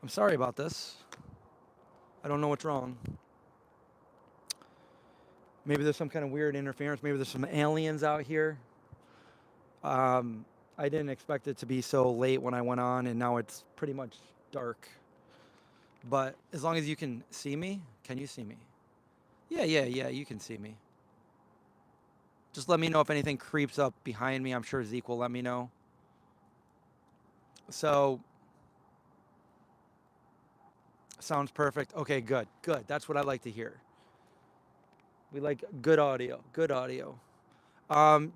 I'm sorry about this. I don't know what's wrong. Maybe there's some kind of weird interference. Maybe there's some aliens out here. I didn't expect it to be so late when I went on, and now it's pretty much dark. But as long as you can see me, can you see me? Yeah, you can see me. Just let me know if anything creeps up behind me. I'm sure Zeke will let me know. So, sounds perfect. Okay, good, good. That's what I like to hear. We like good audio, good audio.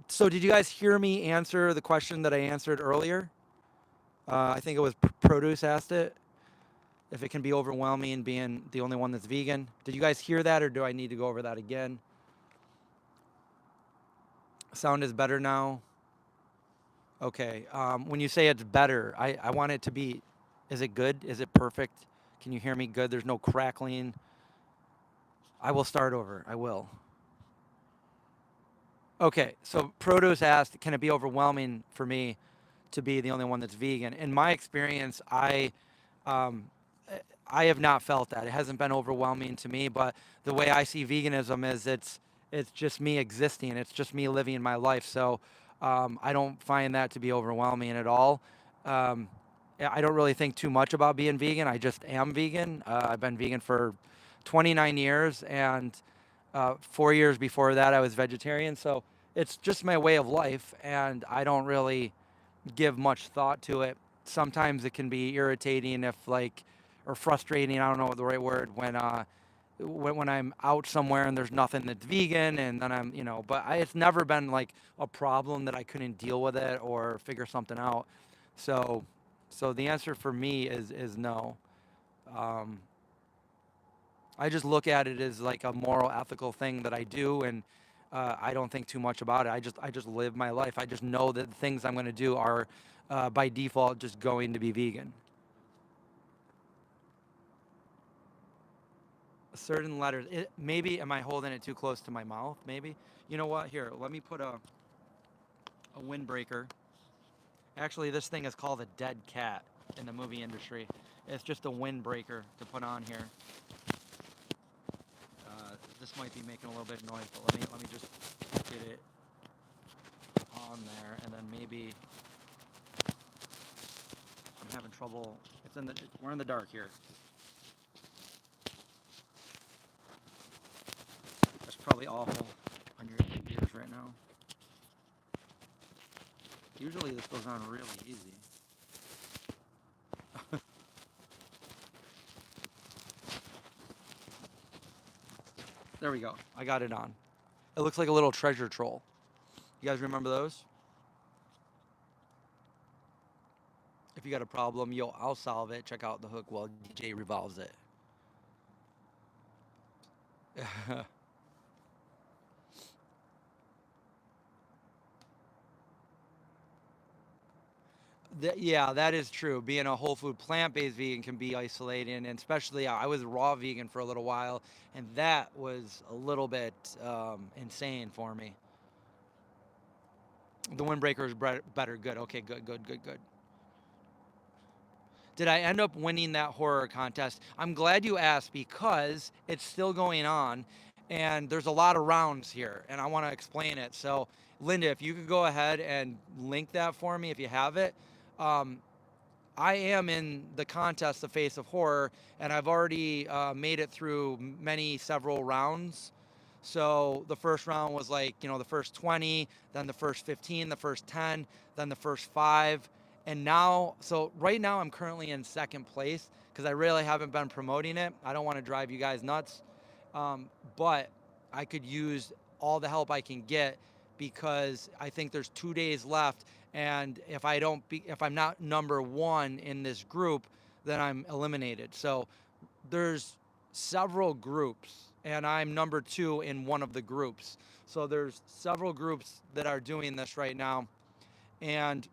So did you guys hear me answer the question that I answered earlier? I think it was Produce asked it. If it can be overwhelming being the only one that's vegan. Did you guys hear that, or do I need to go over that again? Sound is better now. Okay. When you say it's better, I want it to be, is it good? Is it perfect? Can you hear me good? There's no crackling. I will start over. I will. Okay. So Produce asked, can it be overwhelming for me to be the only one that's vegan? In my experience, um, I have not felt that. It hasn't been overwhelming to me, but the way I see veganism is it's just me existing. It's just me living my life. So I don't find that to be overwhelming at all. Um, I don't really think too much about being vegan. I just am vegan. I've been vegan for 29 years, and 4 years before that, I was vegetarian. So it's just my way of life, and I don't really give much thought to it. Sometimes it can be irritating if like, or frustrating. I don't know the right word when I'm out somewhere and there's nothing that's vegan, and then but it's never been like a problem that I couldn't deal with it or figure something out. So, so the answer for me is no. Um, I just look at it as like a moral, ethical thing that I do, and I don't think too much about it. I just live my life. I just know that the things I'm going to do are by default just going to be vegan. Certain letters. Maybe am I holding it too close to my mouth? Maybe. You know what? Here, let me put a windbreaker. Actually, this thing is called a dead cat in the movie industry. It's just a windbreaker to put on here. This might be making a little bit of noise, but let me just get it on there, and then maybe I'm having trouble. We're in the dark here. That's probably awful on your ears right now. Usually this goes on really easy. There we go. I got it on. It looks like a little treasure troll. You guys remember those? If you got a problem, I'll solve it. Check out the hook while DJ revolves it. Yeah, that is true. Being a whole food plant-based vegan can be isolating, and especially I was raw vegan for a little while, and that was a little bit insane for me. The windbreaker is better. Good. Okay. Good. Did I end up winning that horror contest? I'm glad you asked because it's still going on, and there's a lot of rounds here, and I want to explain it. So, Linda, if you could go ahead and link that for me if you have it. Um, I am in the contest, The Face of Horror, and I've already made it through several rounds. So the first round was like, the first 20, then the first 15, the first 10, then the first 5. And now, so right now I'm currently in second place because I really haven't been promoting it. I don't want to drive you guys nuts. But I could use all the help I can get because I think there's 2 days left. And if I'm not number one in this group, then I'm eliminated. So there's several groups, and I'm number 2 in one of the groups. So there's several groups that are doing this right now, and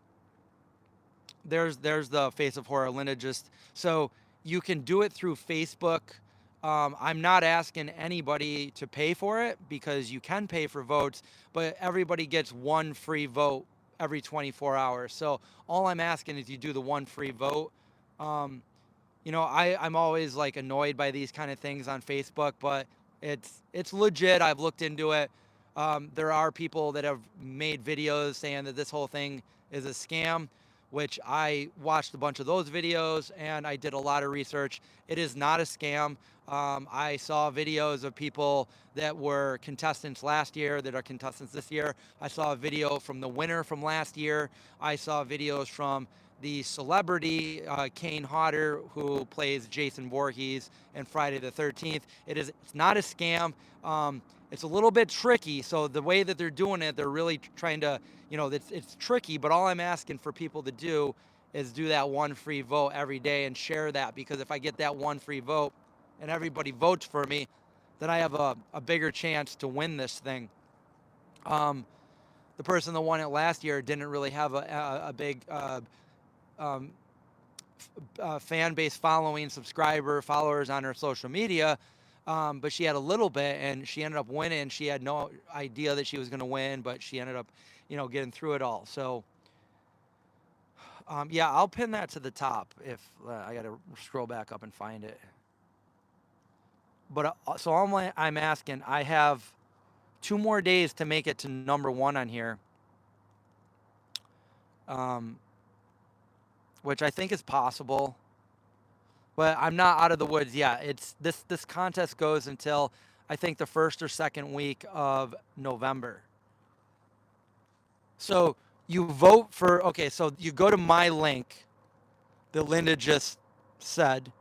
there's the Face of Horror, Linda. So you can do it through Facebook. I'm not asking anybody to pay for it because you can pay for votes, but everybody gets one free vote every 24 hours. So all I'm asking is you do the one free vote. you know, I'm always like annoyed by these kind of things on Facebook, but it's legit. I've looked into it. There are people that have made videos saying that this whole thing is a scam, which I watched a bunch of those videos and I did a lot of research. It is not a scam. I saw videos of people that were contestants last year that are contestants this year. I saw a video from the winner from last year. I saw videos from the celebrity Kane Hodder, who plays Jason Voorhees in Friday the 13th. It's not a scam. It's a little bit tricky. So the way that they're doing it, they're really trying to, you know, it's tricky. But all I'm asking for people to do is do that one free vote every day and share that, because if I get that one free vote and everybody votes for me, then I have a bigger chance to win this thing. The person that won it last year didn't really have a big fan base following, followers on her social media, but she had a little bit, and she ended up winning. She had no idea that she was going to win, but she ended up, you know, getting through it all. So, yeah, I'll pin that to the top if I got to scroll back up and find it. But so I'm asking, I have 2 more days to make it to #1 on here. Which I think is possible, but I'm not out of the woods yet. It's this contest goes until I think the 1st or 2nd week of November. So you vote for, okay, so you go to my link that Linda just said,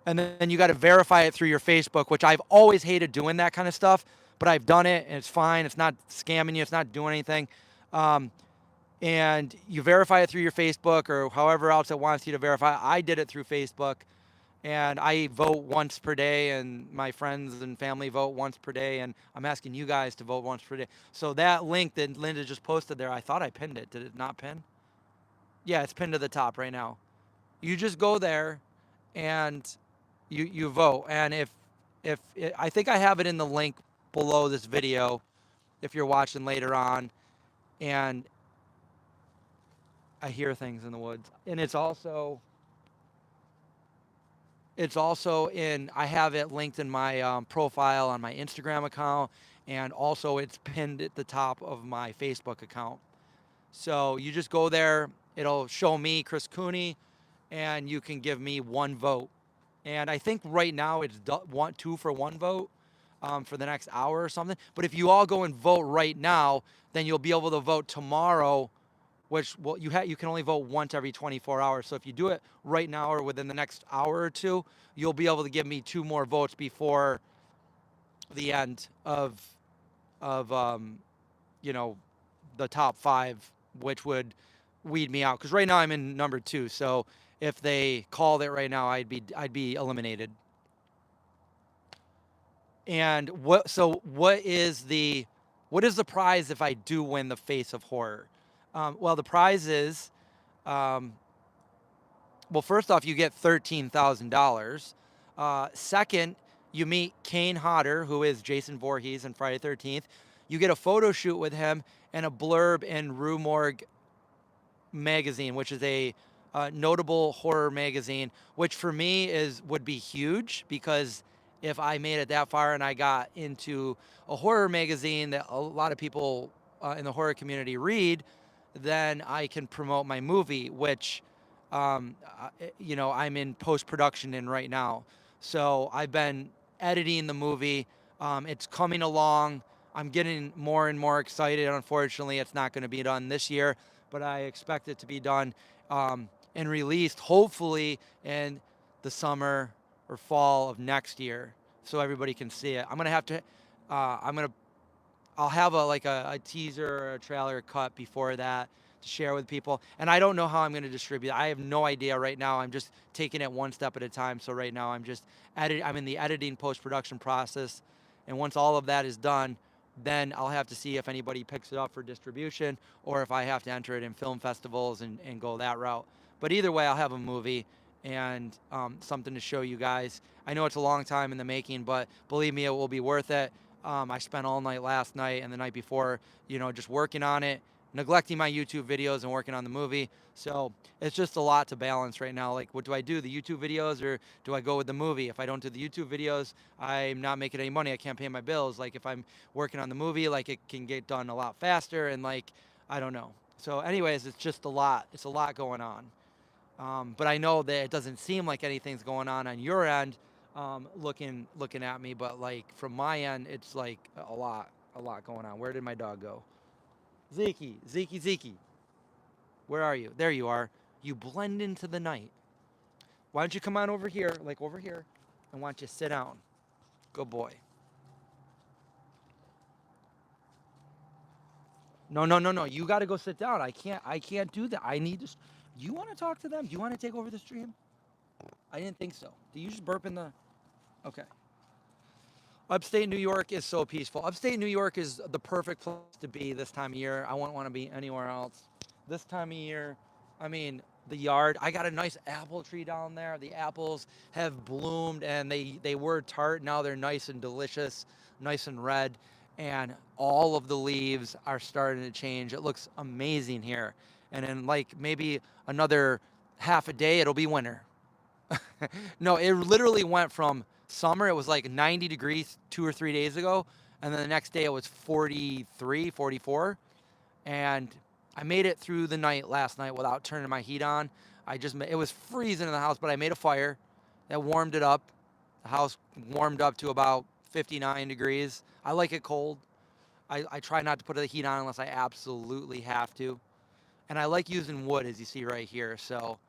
and then you got to verify it through your Facebook, which I've always hated doing that kind of stuff, but I've done it and it's fine. It's not scamming you. It's not doing anything. And you verify it through your Facebook or however else it wants you to verify. I did it through Facebook, and I vote once per day, and my friends and family vote once per day, and I'm asking you guys to vote once per day. So that link that Linda just posted there, I thought I pinned it. Did it not pin? Yeah, it's pinned to the top right now. You just go there and you vote. And I think I have it in the link below this video if you're watching later on. And I hear things in the woods. And it's also I have it linked in my profile on my Instagram account, and also it's pinned at the top of my Facebook account. So you just go there, it'll show me, Chris Cooney, and you can give me 1 vote. And I think right now it's 2 for 1 vote for the next hour or something. But if you all go and vote right now, then you'll be able to vote tomorrow, which, well, you can only vote once every 24 hours. So if you do it right now or within the next hour or 2, you'll be able to give me 2 more votes before the end of you know, the top 5, which would weed me out. Because right now I'm in #2. So if they called it right now, I'd be eliminated. And what is the prize if I do win the Face of Horror? Well, the prize is, well, first off, you get $13,000. Second, you meet Kane Hodder, who is Jason Voorhees in Friday 13th. You get a photo shoot with him and a blurb in Rue Morgue magazine, which is a notable horror magazine, which for me would be huge, because if I made it that far and I got into a horror magazine that a lot of people in the horror community read, then I can promote my movie, which, you know, I'm in post-production in right now. So I've been editing the movie. It's coming along. I'm getting more and more excited. Unfortunately, it's not going to be done this year, but I expect it to be done and released hopefully in the summer or fall of next year, so everybody can see it. I'm gonna have to, I'll have a teaser or a trailer cut before that to share with people. And I don't know how I'm gonna distribute it. I have no idea right now. I'm just taking it one step at a time. So right now I'm in the editing post-production process. And once all of that is done, then I'll have to see if anybody picks it up for distribution or if I have to enter it in film festivals and go that route. But either way, I'll have a movie and something to show you guys. I know it's a long time in the making, but believe me, it will be worth it. I spent all night last night and the night before, you know, just working on it. neglecting my YouTube videos and working on the movie. So it's just a lot to balance right now. Like, what do I do? The YouTube videos, or do I go with the movie? If I don't do the YouTube videos, I'm not making any money. I can't pay my bills. Like, if I'm working on the movie, like, it can get done a lot faster, and like, I don't know. So anyways, it's just a lot. It's a lot going on. But I know that it doesn't seem like anything's going on your end, looking at me. But like from my end, it's like a lot going on. Where did my dog go? Zeke. Where are you? There you are. You blend into the night. Why don't you come on over here, like over here, and why don't you sit down? Good boy. No. You got to go sit down. I can't do that. I need to. You want to talk to them? Do you want to take over the stream? I didn't think so. Do you just burp in the? Okay. Upstate New York is so peaceful. Upstate New York is the perfect place to be this time of year. I wouldn't want to be anywhere else. This time of year, I mean, the yard. I got a nice apple tree down there. The apples have bloomed and they were tart. Now they're nice and delicious, nice and red. And all of the leaves are starting to change. It looks amazing here. And in like maybe another half a day, it'll be winter. No, it literally went from summer, it was like 90 degrees 2 or 3 days ago. And then the next day it was 43, 44. And I made it through the night last night without turning my heat on. It was freezing in the house, but I made a fire that warmed it up. The house warmed up to about 59 degrees. I like it cold. I try not to put the heat on unless I absolutely have to. And I like using wood, as you see right here. So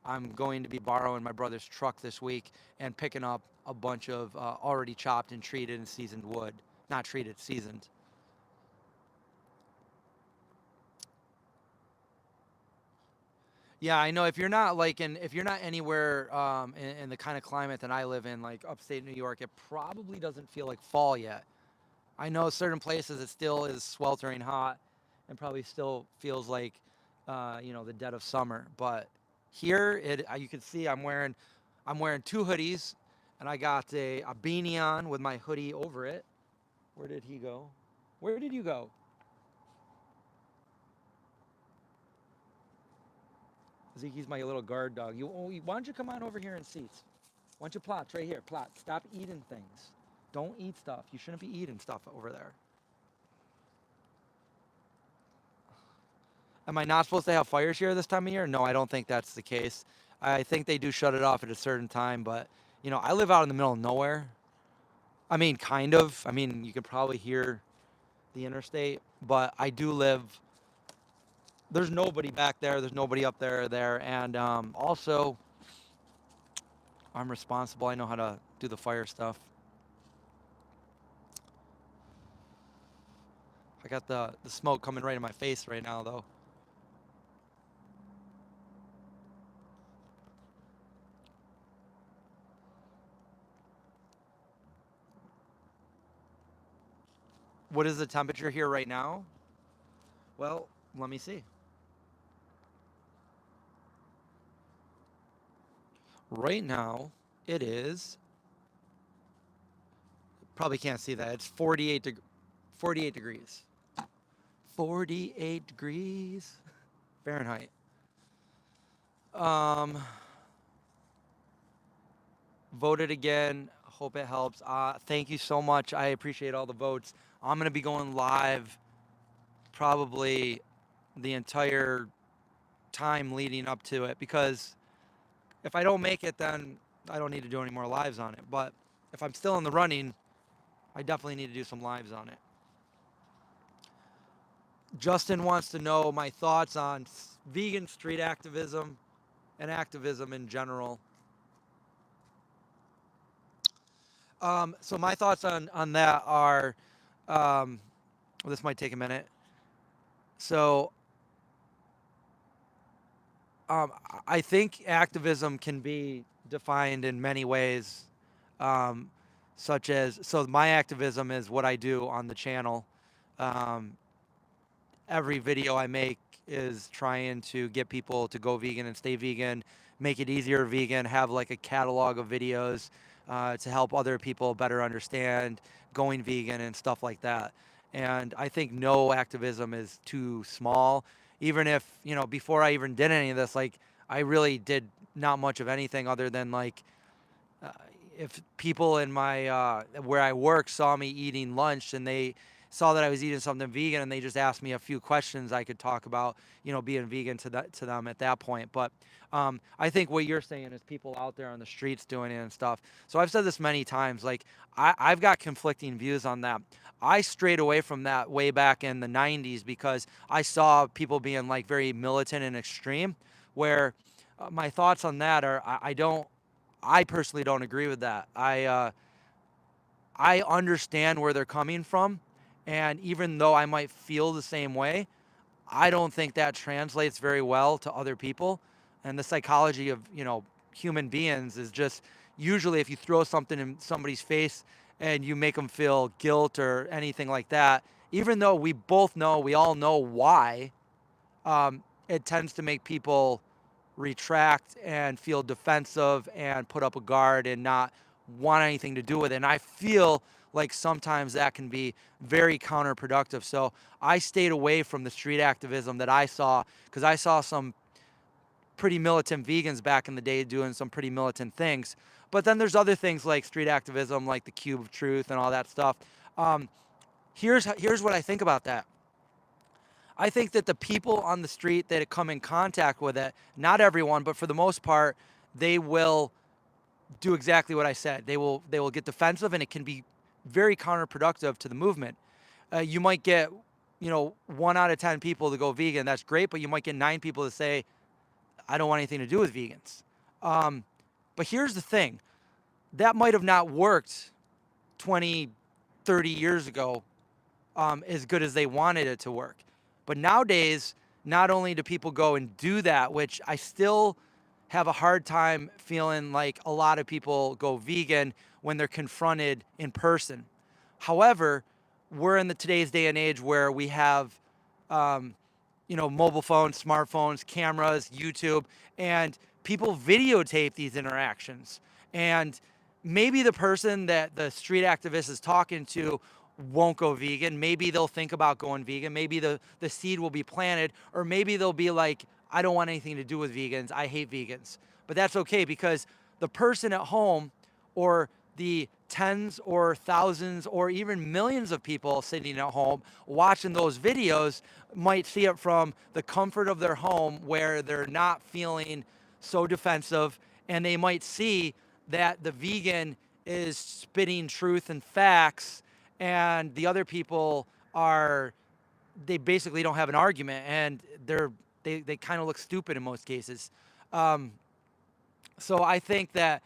I'm going to be borrowing my brother's truck this week and picking up a bunch of already chopped and treated and seasoned wood. Not treated, seasoned. Yeah, I know if you're not anywhere in the kind of climate that I live in, like upstate New York, it probably doesn't feel like fall yet. I know certain places it still is sweltering hot and probably still feels like, the dead of summer. But here, you can see I'm wearing two hoodies, and I got a beanie on with my hoodie over it. Where did he go? Where did you go? Zeke's my little guard dog. Why don't you come on over here and seat? Why don't you plot right here? Plot. Stop eating things. Don't eat stuff. You shouldn't be eating stuff over there. Am I not supposed to have fires here this time of year? No, I don't think that's the case. I think they do shut it off at a certain time, but I live out in the middle of nowhere. I mean, kind of. I mean, you could probably hear the interstate, but I do live. There's nobody back there. There's nobody up there, and also I'm responsible. I know how to do the fire stuff. I got the smoke coming right in my face right now, though. What is the temperature here right now? Well, let me see. Right now, it is. Probably can't see that. It's 48 degrees. 48 degrees Fahrenheit. Um, Voted again. Hope it helps. Thank you so much. I appreciate all the votes. I'm going to be going live probably the entire time leading up to it, because if I don't make it, then I don't need to do any more lives on it. But if I'm still in the running, I definitely need to do some lives on it. Justin wants to know my thoughts on vegan street activism and activism in general. So my thoughts on that are, this might take a minute. So I think activism can be defined in many ways, so my activism is what I do on the channel. Every video I make is trying to get people to go vegan and stay vegan, make it easier vegan, have like a catalog of videos to help other people better understand going vegan and stuff like that. And I think no activism is too small. Even if, you know, before I even did any of this, like I really did not much of anything other than like uh, if people in my where I work saw me eating lunch and they saw that I was eating something vegan and they just asked me a few questions, I could talk about, you know, being vegan to them at that point. But I think what you're saying is people out there on the streets doing it and stuff. So I've said this many times, like I've got conflicting views on that. I strayed away from that way back in the 90s because I saw people being like very militant and extreme, where my thoughts on that are I personally don't agree with that. I understand where they're coming from, and even though I might feel the same way, I don't think that translates very well to other people. And the psychology of, you know, human beings is just usually if you throw something in somebody's face and you make them feel guilt or anything like that, even though we both know, we all know why, it tends to make people retract and feel defensive and put up a guard and not want anything to do with it. And I feel like sometimes that can be very counterproductive. So I stayed away from the street activism that I saw because I saw some pretty militant vegans back in the day doing some pretty militant things. But then there's other things like street activism, like the Cube of Truth and all that stuff. Um, here's what I think about that. I think that the people on the street that come in contact with it, not everyone, but for the most part, they will do exactly what I said. They will get defensive, and it can be very counterproductive to the movement. You might get, you know, 1 out of 10 people to go vegan. That's great, but you might get 9 people to say, I don't want anything to do with vegans. But here's the thing: that might have not worked 20, 30 years ago as good as they wanted it to work. But nowadays, not only do people go and do that, which I still have a hard time feeling like a lot of people go vegan when they're confronted in person. However, we're in the today's day and age where we have, um, you know, mobile phones, smartphones, cameras, YouTube, and people videotape these interactions. And maybe the person that the street activist is talking to won't go vegan. Maybe they'll think about going vegan. Maybe the seed will be planted, or maybe they'll be like, I don't want anything to do with vegans. I hate vegans. But that's okay because the person at home or the tens or thousands or even millions of people sitting at home watching those videos might see it from the comfort of their home where they're not feeling so defensive, and they might see that the vegan is spitting truth and facts and the other people are, they basically don't have an argument, and they kind of look stupid in most cases. Um, so I think that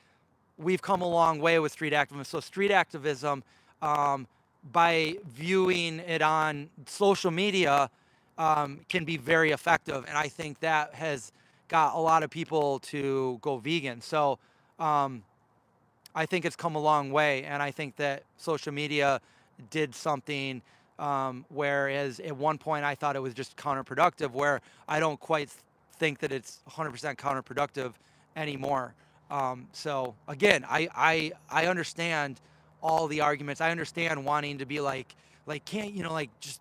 we've come a long way with street activism. So street activism, um, by viewing it on social media, can be very effective, and I think that has got a lot of people to go vegan. So um, I think it's come a long way, and I think that social media did something, whereas at one point I thought it was just counterproductive, where I don't quite think that it's 100% counterproductive anymore. So again, I understand all the arguments. I understand wanting to be like can't, you know, like just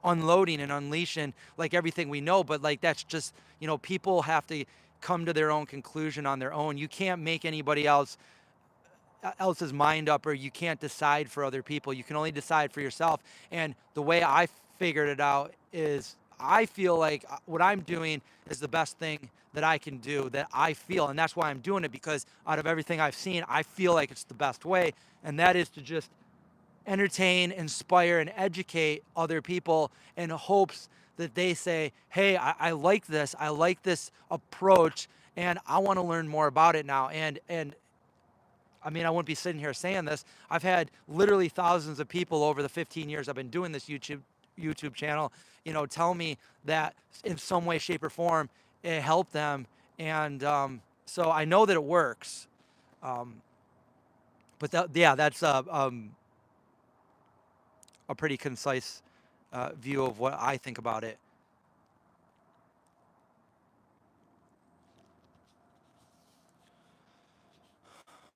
unloading and unleashing like everything we know, but like that's just, you know, people have to come to their own conclusion on their own. You can't make anybody else's mind up, or you can't decide for other people. You can only decide for yourself. And the way I figured it out is I feel like what I'm doing is the best thing that I can do, that I feel. And that's why I'm doing it, because out of everything I've seen, I feel like it's the best way. And that is to just entertain, inspire, and educate other people in hopes that they say, hey, I like this. I like this approach, and I want to learn more about it now. And I mean, I wouldn't be sitting here saying this. I've had literally thousands of people over the 15 years I've been doing this YouTube channel, you know, tell me that in some way, shape, or form, it helped them. And so I know that it works. Um, but yeah, that's a pretty concise view of what I think about it.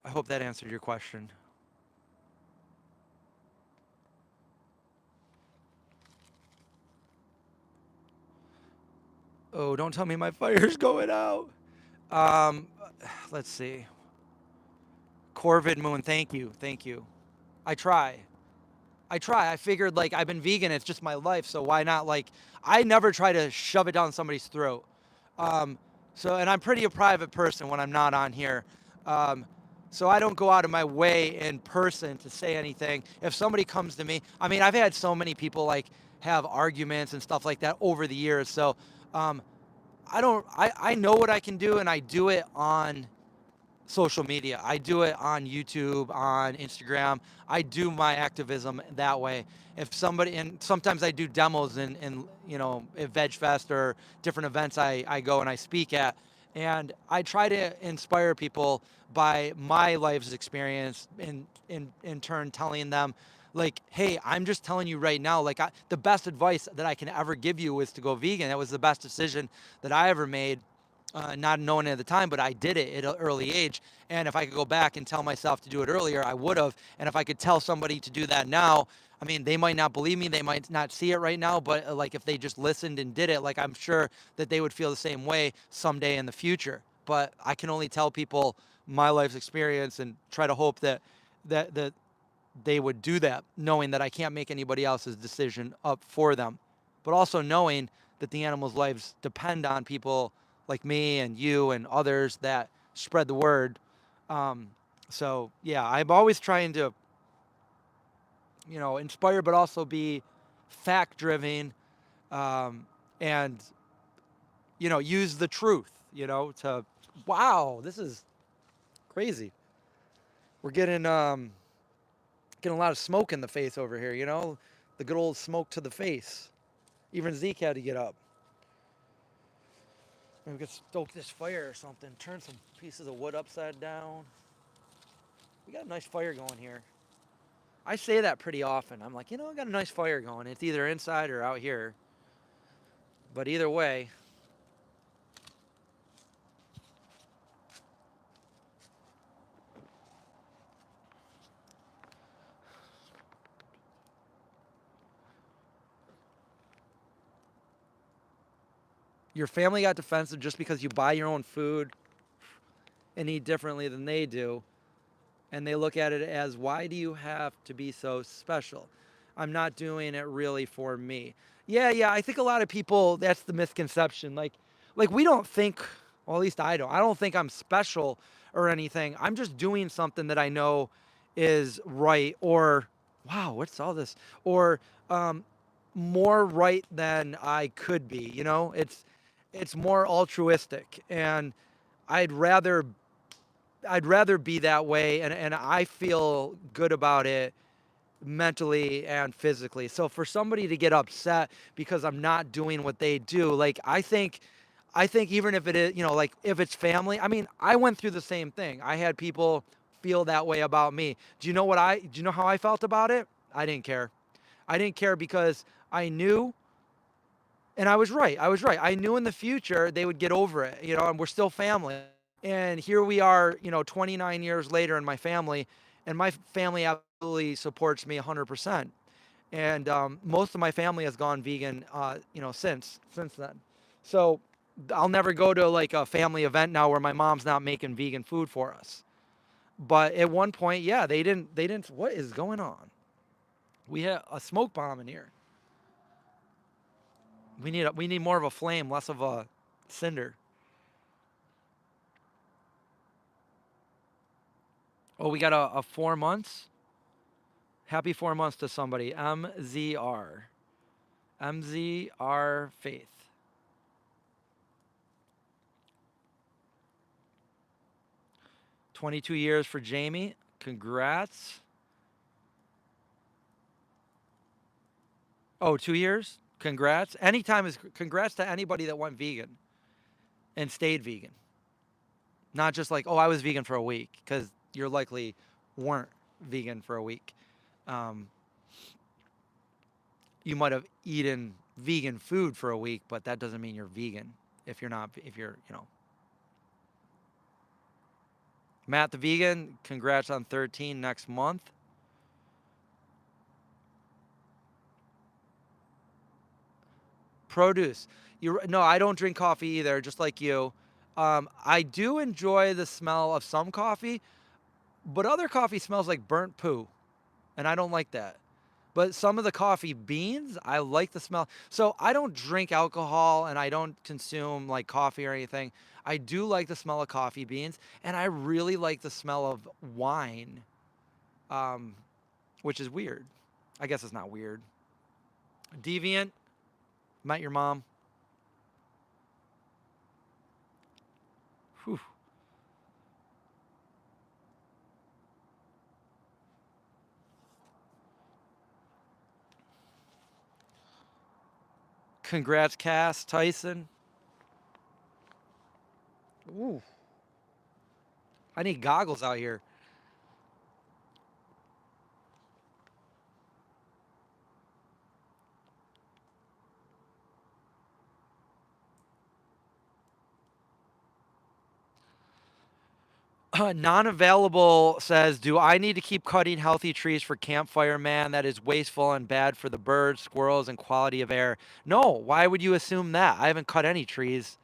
I hope that answered your question. Oh, don't tell me my fire's going out. Um, let's see. Corvid Moon, thank you, thank you. I try. I try. I figured like I've been vegan, it's just my life, so why not like I never try to shove it down somebody's throat. Um, so and I'm pretty a private person when I'm not on here. Um, so I don't go out of my way in person to say anything. If somebody comes to me, I mean, I've had so many people like have arguments and stuff like that over the years. So um, I know what I can do and I do it on social media. I do it on YouTube, on Instagram. I do my activism that way. If somebody, and sometimes I do demos in you know, at Veg Fest or different events I go and I speak at. And I try to inspire people by my life's experience in turn telling them like, hey, I'm just telling you right now, like the best advice that I can ever give you is to go vegan. That was the best decision that I ever made, not knowing it at the time, but I did it at an early age. And if I could go back and tell myself to do it earlier, I would have. And if I could tell somebody to do that now, I mean, they might not believe me, they might not see it right now, but like if they just listened and did it, like I'm sure that they would feel the same way someday in the future. But I can only tell people my life's experience and try to hope that they would do that, knowing that I can't make anybody else's decision up for them, but also knowing that the animals' lives depend on people like me and you and others that spread the word. Um, so yeah, I'm always trying to, you know, inspire, but also be fact driven, um, and you know, use the truth. You know, to wow, this is crazy. We're getting a lot of smoke in the face over here. You know, the good old smoke to the face. Even Zeke had to get up. Maybe we could stoke this fire or something. Turn some pieces of wood upside down. We got a nice fire going here. I say that pretty often. I'm like, you know, I got a nice fire going. It's either inside or out here. But either way, your family got defensive just because you buy your own food and eat differently than they do. And they look at it as, why do you have to be so special? I'm not doing it really for me. Yeah, I think a lot of people, that's the misconception. Like we don't think, well, at least I don't. I don't think I'm special or anything. I'm just doing something that I know is right, or wow, what's all this? Or um, more right than I could be. You know, it's more altruistic, and I'd rather I'd rather be that way, and I feel good about it mentally and physically. So for somebody to get upset because I'm not doing what they do, like I think even if it is, you know, like if it's family, I mean, I went through the same thing. I had people feel that way about me. Do you know how I felt about it? I didn't care. I didn't care because I knew, and I was right. I was right. I knew in the future they would get over it, you know, and we're still family. And here we are, you know, 29 years later in my family, and my family absolutely supports me 100%. And most of my family has gone vegan, you know, since then. So I'll never go to like a family event now where my mom's not making vegan food for us. But at one point, yeah, they didn't. What is going on? We had a smoke bomb in here. We need more of a flame, less of a cinder. Oh, we got a 4 months. Happy 4 months to somebody. MZR. MZR Faith. 22 years for Jamie. Congrats. Oh, 2 years? Congrats. Anytime is congrats to anybody that went vegan and stayed vegan. Not just like, oh, I was vegan for a week, because you're likely weren't vegan for a week. Um, you might have eaten vegan food for a week, but that doesn't mean you're vegan if you're not, if you're, you know. Matt the vegan, congrats on 13 next month. Produce. No, I don't drink coffee either, just like you. I do enjoy the smell of some coffee, but other coffee smells like burnt poo, and I don't like that. But some of the coffee beans, I like the smell. So I don't drink alcohol and I don't consume like coffee or anything. I do like the smell of coffee beans, and I really like the smell of wine, um, which is weird. I guess it's not weird. Deviant, met your mom. Whew. Congrats, Cass, Tyson. Ooh, I need goggles out here. Non-available says, do I need to keep cutting healthy trees for Campfire Man? That is wasteful and bad for the birds, squirrels, and quality of air. No, why would you assume that? I haven't cut any trees.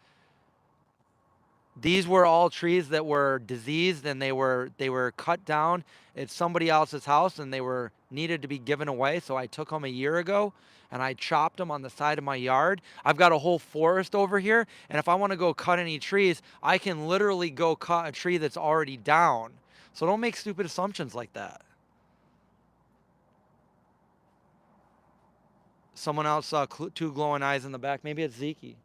These were all trees that were diseased and they were cut down at somebody else's house and they were needed to be given away. So I took them a year ago and I chopped them on the side of my yard. I've got a whole forest over here, and if I want to go cut any trees, I can literally go cut a tree that's already down. So don't make stupid assumptions like that. Someone else saw two glowing eyes in the back. Maybe it's Zeke.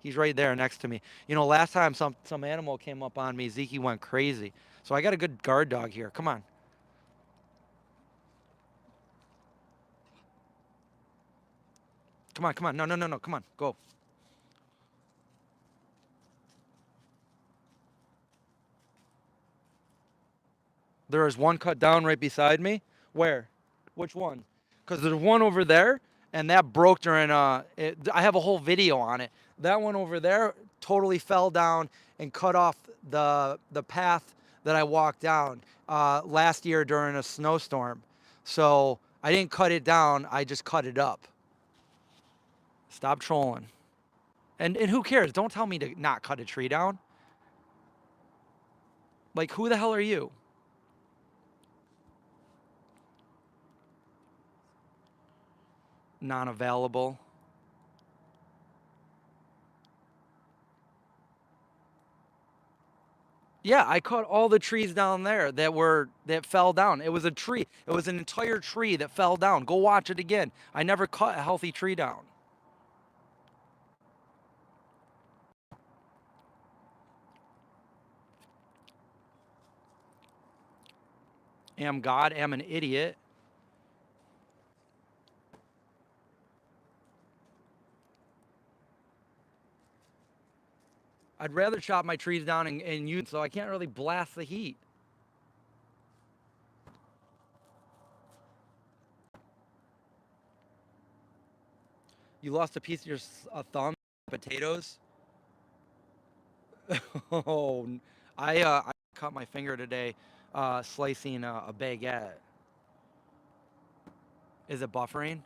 He's right there next to me. You know, last time some animal came up on me, Zeke went crazy. So I got a good guard dog here. Come on. Come on, come on. No, no, no, no. Come on. Go. There is one cut down right beside me. Where? Which one? Because there's one over there, and that broke during I have a whole video on it. That one over there totally fell down and cut off the path that I walked down last year during a snowstorm. So I didn't cut it down. I just cut it up. Stop trolling. And who cares? Don't tell me to not cut a tree down. Like, who the hell are you? Non-available. Yeah, I cut all the trees down there that fell down. It was a tree. It was an entire tree that fell down. Go watch it again. I never cut a healthy tree down. Am God, am an idiot. I'd rather chop my trees down and use so I can't really blast the heat. You lost a piece of your thumb, potatoes. Oh, I cut my finger today, slicing a baguette. Is it buffering?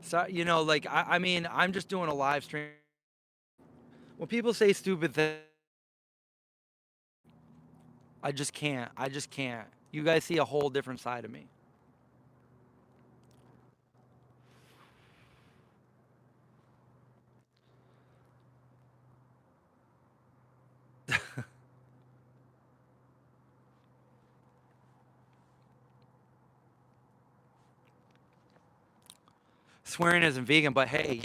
So like I mean, I'm just doing a live stream. When people say stupid things, I just can't. I just can't. You guys see a whole different side of me. Swearing isn't vegan, but hey,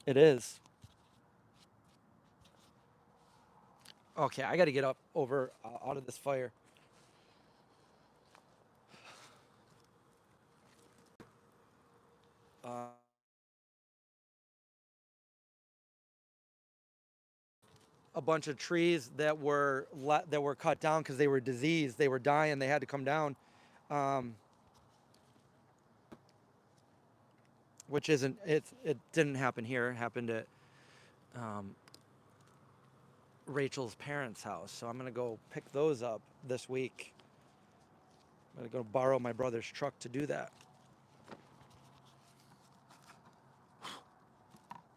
it is. Okay, I got to get up over out of this fire. Uh, a bunch of trees that were cut down because they were diseased. They were dying. They had to come down, um, which isn't it. It didn't happen here. It happened at um, Rachel's parents' house. So I'm going to go pick those up this week. I'm going to go borrow my brother's truck to do that.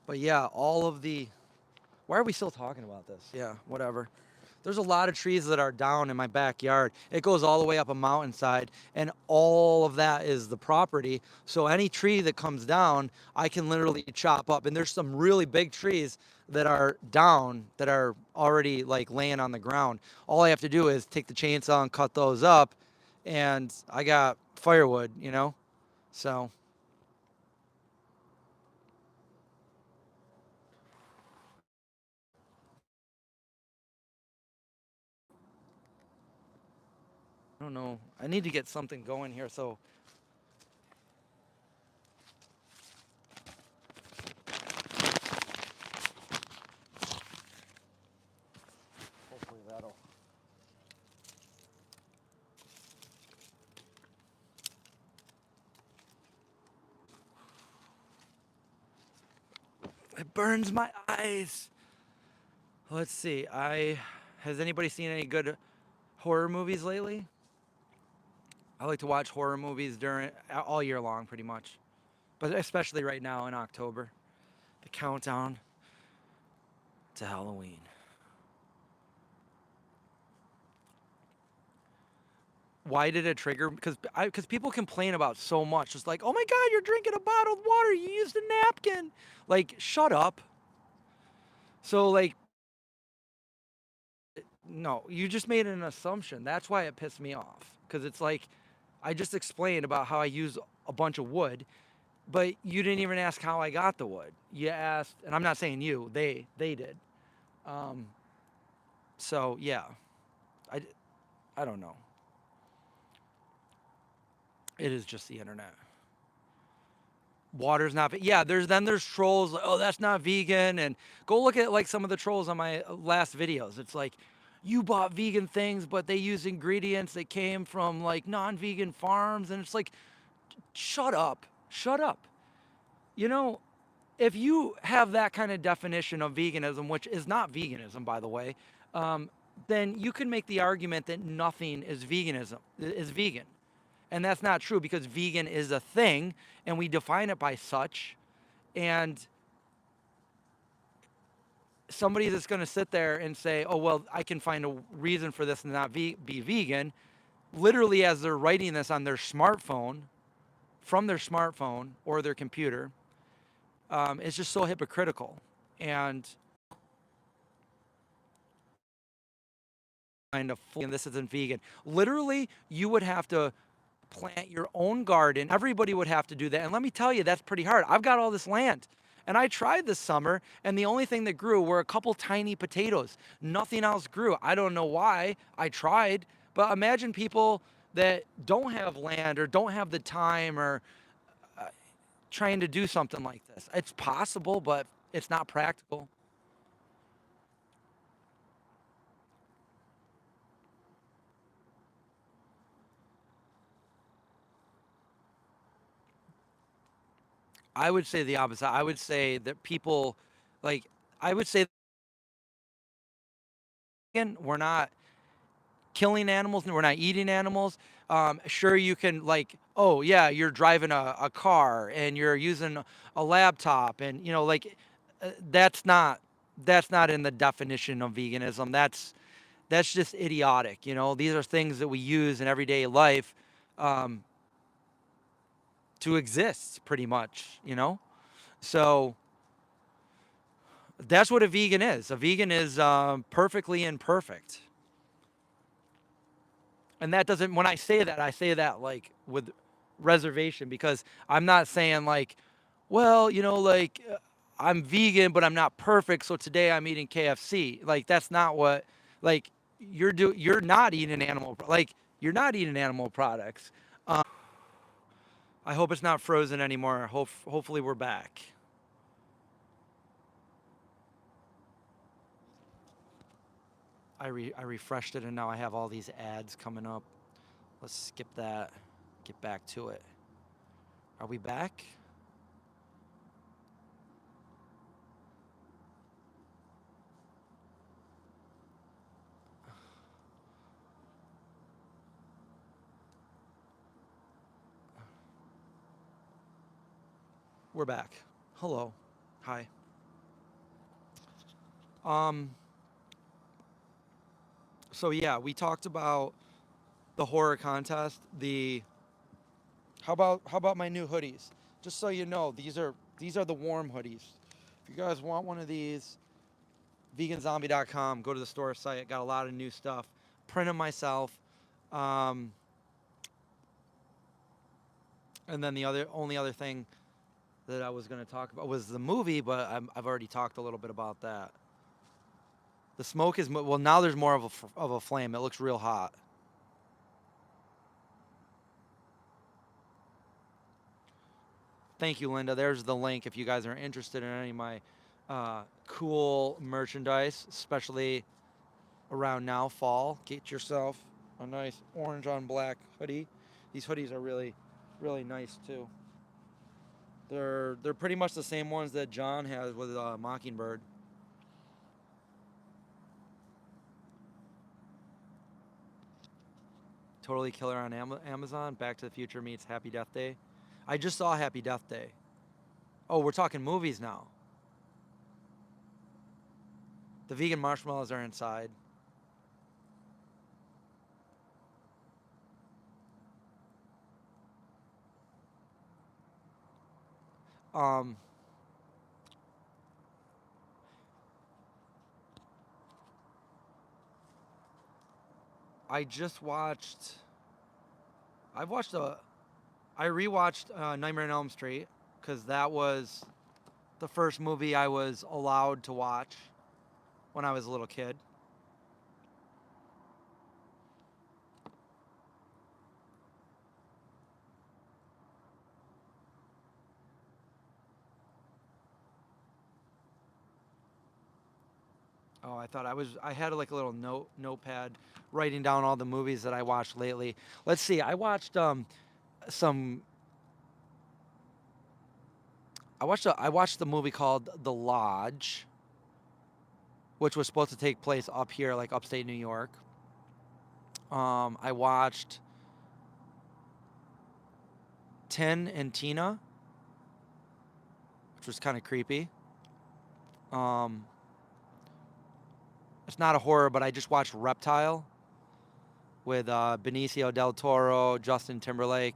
But yeah, all of the... Why are we still talking about this? Yeah, whatever. There's a lot of trees that are down in my backyard. It goes all the way up a mountainside, and all of that is the property. So any tree that comes down, I can literally chop up. And there's some really big trees that are down that are already like laying on the ground. All I have to do is take the chainsaw and cut those up, and I got firewood, you know? So... I don't know. I need to get something going here, so... Hopefully that'll... It burns my eyes. Let's see. Has anybody seen any good horror movies lately? I like to watch horror movies during all year long, pretty much, but especially right now in October, the countdown to Halloween. Why did it trigger? Because people complain about so much. It's like, oh my God, you're drinking a bottled water. You used a napkin. Like, shut up. So like, no, you just made an assumption. That's why it pissed me off. Because it's like, I just explained about how I use a bunch of wood, but you didn't even ask how I got the wood. You asked, and I'm not saying you, they did. So yeah, I, I don't know. It is just the internet. Water's not, yeah, there's trolls, like, oh, that's not vegan. And go look at like some of the trolls on my last videos. It's like, you bought vegan things, but they use ingredients that came from like non-vegan farms. And it's like, shut up, shut up. You know, if you have that kind of definition of veganism, which is not veganism, by the way, then you can make the argument that nothing is vegan. And that's not true, because vegan is a thing and we define it by such. And somebody that's going to sit there and say, oh, well, I can find a reason for this and not be vegan, literally as they're writing this on their smartphone, from their smartphone or their computer, it's just so hypocritical. And kind of, and this isn't vegan. Literally, you would have to plant your own garden. Everybody would have to do that. And let me tell you, that's pretty hard. I've got all this land. And I tried this summer, and the only thing that grew were a couple tiny potatoes. Nothing else grew. I don't know why. I tried. But imagine people that don't have land or don't have the time or trying to do something like this. It's possible, but it's not practical. I would say the opposite. I would say that people, like, I would say we're not killing animals and we're not eating animals. Sure, you can, like, oh yeah, you're driving a car and you're using a laptop, and you know, like, that's not in the definition of veganism. That's just idiotic. You know, these are things that we use in everyday life um, to exist, pretty much. You know, so that's what a vegan is. A vegan is perfectly imperfect. And that doesn't, when I say that like with reservation, because I'm not saying like, well, you know, like I'm vegan, but I'm not perfect. So today I'm eating KFC. Like, that's not what, like, you're not eating you're not eating animal products. I hope it's not frozen anymore. Hopefully we're back. I refreshed it and now I have all these ads coming up. Let's skip that. Get back to it. Are we back? We're back. Hello. Hi. Um, so yeah, we talked about the horror contest. How about my new hoodies? Just so you know, these are the warm hoodies. If you guys want one of these, veganzombie.com, go to the store site. Got a lot of new stuff. Print them myself. Um, and then the only other thing that I was going to talk about was the movie, but I've already talked a little bit about that. The smoke is well, now there's more of a flame. It looks real hot. Thank you, Linda. There's the link if you guys are interested in any of my cool merchandise, especially around now, fall. Get yourself a nice orange on black hoodie. These hoodies are really, really nice too. They're pretty much the same ones that John has with Mockingbird. Totally killer on Amazon. Back to the Future meets Happy Death Day. I just saw Happy Death Day. Oh, we're talking movies now. The vegan marshmallows are inside. Um, I just watched. I've watched a. I rewatched Nightmare on Elm Street because that was the first movie I was allowed to watch when I was a little kid. Oh, I thought I had like a little notepad writing down all the movies that I watched lately. Let's see. I watched some I watched the movie called The Lodge, which was supposed to take place up here, like upstate New York. I watched Tin and Tina, which was kind of creepy. Um, it's not a horror, but I just watched Reptile with Benicio del Toro, Justin Timberlake.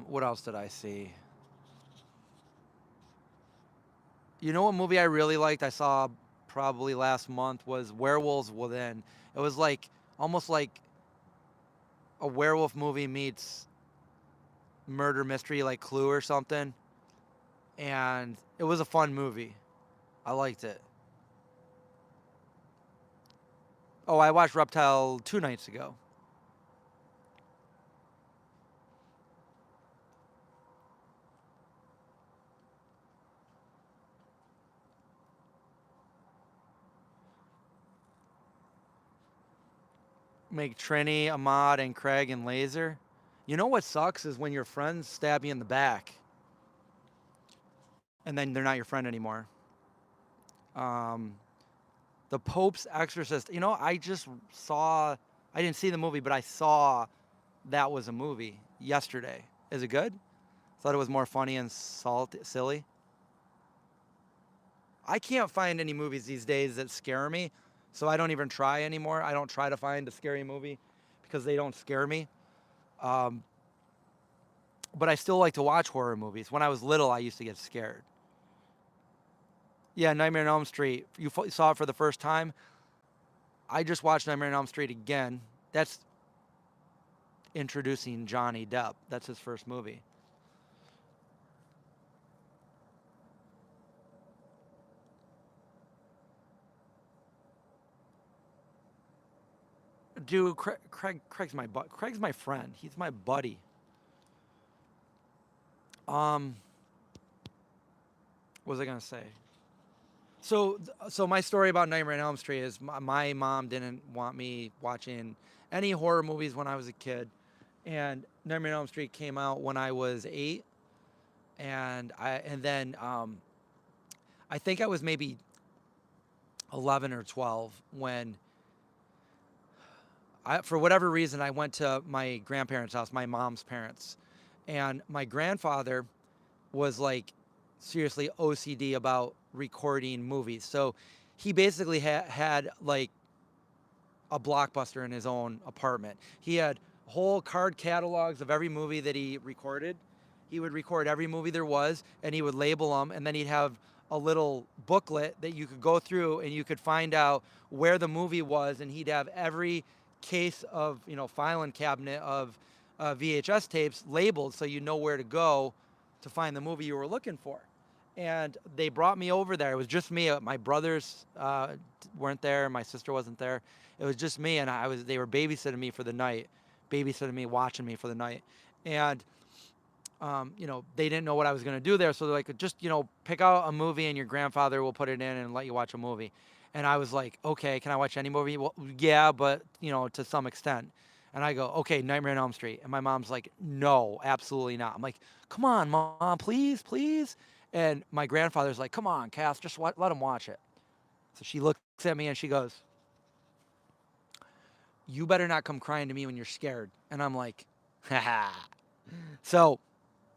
What else did I see? You know what movie I really liked? I saw probably last month was Werewolves Within. It was like almost like a werewolf movie meets murder mystery, like Clue or something. And it was a fun movie. I liked it. Oh, I watched Reptile 2 nights ago. Make Trini, Ahmad, and Craig and Laser. You know what sucks is when your friends stab you in the back, and then they're not your friend anymore. Um, the Pope's Exorcist. You know, I just saw. I didn't see the movie, but I saw that was a movie yesterday. Is it good? Thought it was more funny and silly. I can't find any movies these days that scare me, so I don't even try anymore. I don't try to find a scary movie because they don't scare me. Um, but I still like to watch horror movies. When I was little, I used to get scared. Yeah, Nightmare on Elm Street. You saw it for the first time. I just watched Nightmare on Elm Street again. That's introducing Johnny Depp. That's his first movie. Dude, Craig's my friend. He's my buddy. Um, what was I gonna say? So my story about Nightmare on Elm Street is my mom didn't want me watching any horror movies when I was a kid, and Nightmare on Elm Street came out when I was 8, and then I think I was maybe 11 or 12 when for whatever reason, I went to my grandparents' house, my mom's parents, and my grandfather was like seriously OCD about recording movies. So he basically had like a Blockbuster in his own apartment. He had whole card catalogs of every movie that he recorded. He would record every movie there was, and he would label them, and then he'd have a little booklet that you could go through and you could find out where the movie was, and he'd have every case of, filing cabinet of VHS tapes labeled so you know where to go to find the movie you were looking for. And they brought me over there. It was just me. My brothers weren't there. My sister wasn't there. It was just me, and they were babysitting me for the night, babysitting me, watching me for the night. And they didn't know what I was going to do there. So they're like, just, pick out a movie and your grandfather will put it in and let you watch a movie. And I was like, okay, can I watch any movie? Well, yeah, but, to some extent. And I go, okay, Nightmare on Elm Street. And my mom's like, no, absolutely not. I'm like, come on, Mom, please, please. And my grandfather's like, come on, Cass, just let him watch it. So she looks at me and she goes, you better not come crying to me when you're scared. And I'm like, haha. So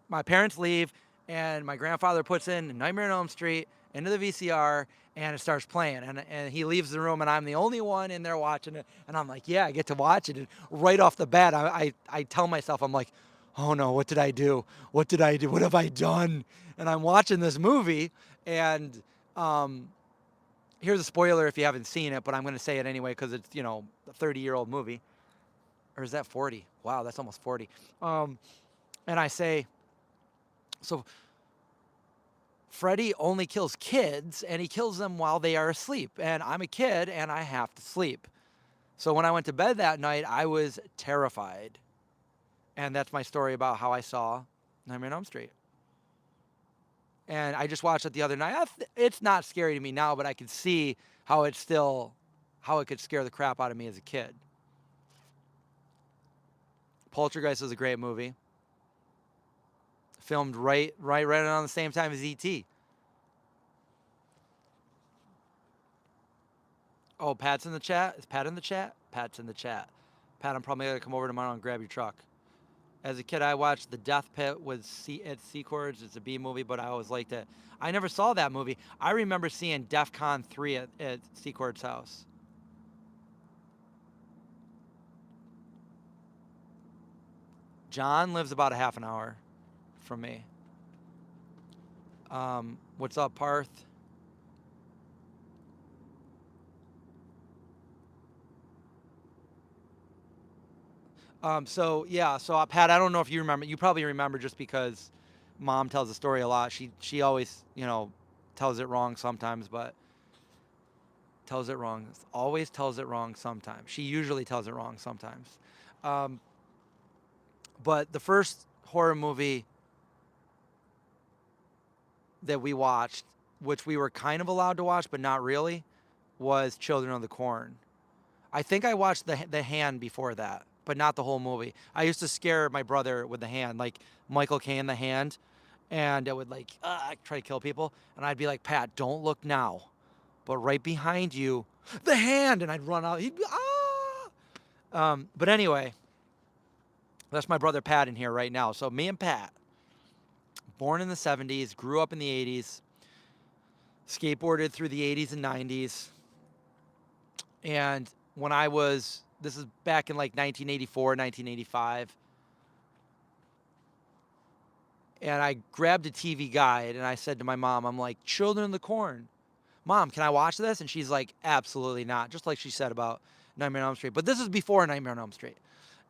my parents leave, and my grandfather puts in Nightmare on Elm Street into the VCR, and it starts playing. And he leaves the room, and I'm the only one in there watching it. And I'm like, yeah, I get to watch it. And right off the bat, I tell myself, I'm like, oh no, what did I do? What did I do? What have I done? And I'm watching this movie, and here's a spoiler if you haven't seen it, but I'm going to say it anyway because it's, a 30-year-old movie. Or is that 40? Wow, that's almost 40. And I say, so Freddy only kills kids, and he kills them while they are asleep. And I'm a kid, and I have to sleep. So when I went to bed that night, I was terrified. And that's my story about how I saw Nightmare on Elm Street. And I just watched it the other night. It's not scary to me now, but I could see how it could scare the crap out of me as a kid. Poltergeist is a great movie. Filmed right around the same time as E.T. Oh, Pat's in the chat? Is Pat in the chat? Pat's in the chat. Pat, I'm probably going to come over tomorrow and grab your truck. As a kid, I watched The Death Pit at Seacords. It's a B movie, but I always liked it. I never saw that movie. I remember seeing DEF CON 3 at Seacords' house. John lives about a half an hour from me. What's up, Parth? So Pat, I don't know if you remember. You probably remember just because Mom tells the story a lot. She always, tells it wrong sometimes, but tells it wrong. Always tells it wrong sometimes. She usually tells it wrong sometimes. But the first horror movie that we watched, which we were kind of allowed to watch, but not really, was Children of the Corn. I think I watched the Hand before that, but not the whole movie. I used to scare my brother with The Hand, like Michael Caine, The Hand, and it would try to kill people. And I'd be like, Pat, don't look now, but right behind you, The Hand, and I'd run out. He'd be, ah! But anyway, that's my brother Pat in here right now. So me and Pat, born in the 70s, grew up in the 80s, skateboarded through the 80s and 90s. And when this is back in like 1984, 1985. And I grabbed a TV guide and I said to my mom, I'm like, Children of the Corn. Mom, can I watch this? And she's like, absolutely not. Just like she said about Nightmare on Elm Street. But this is before Nightmare on Elm Street.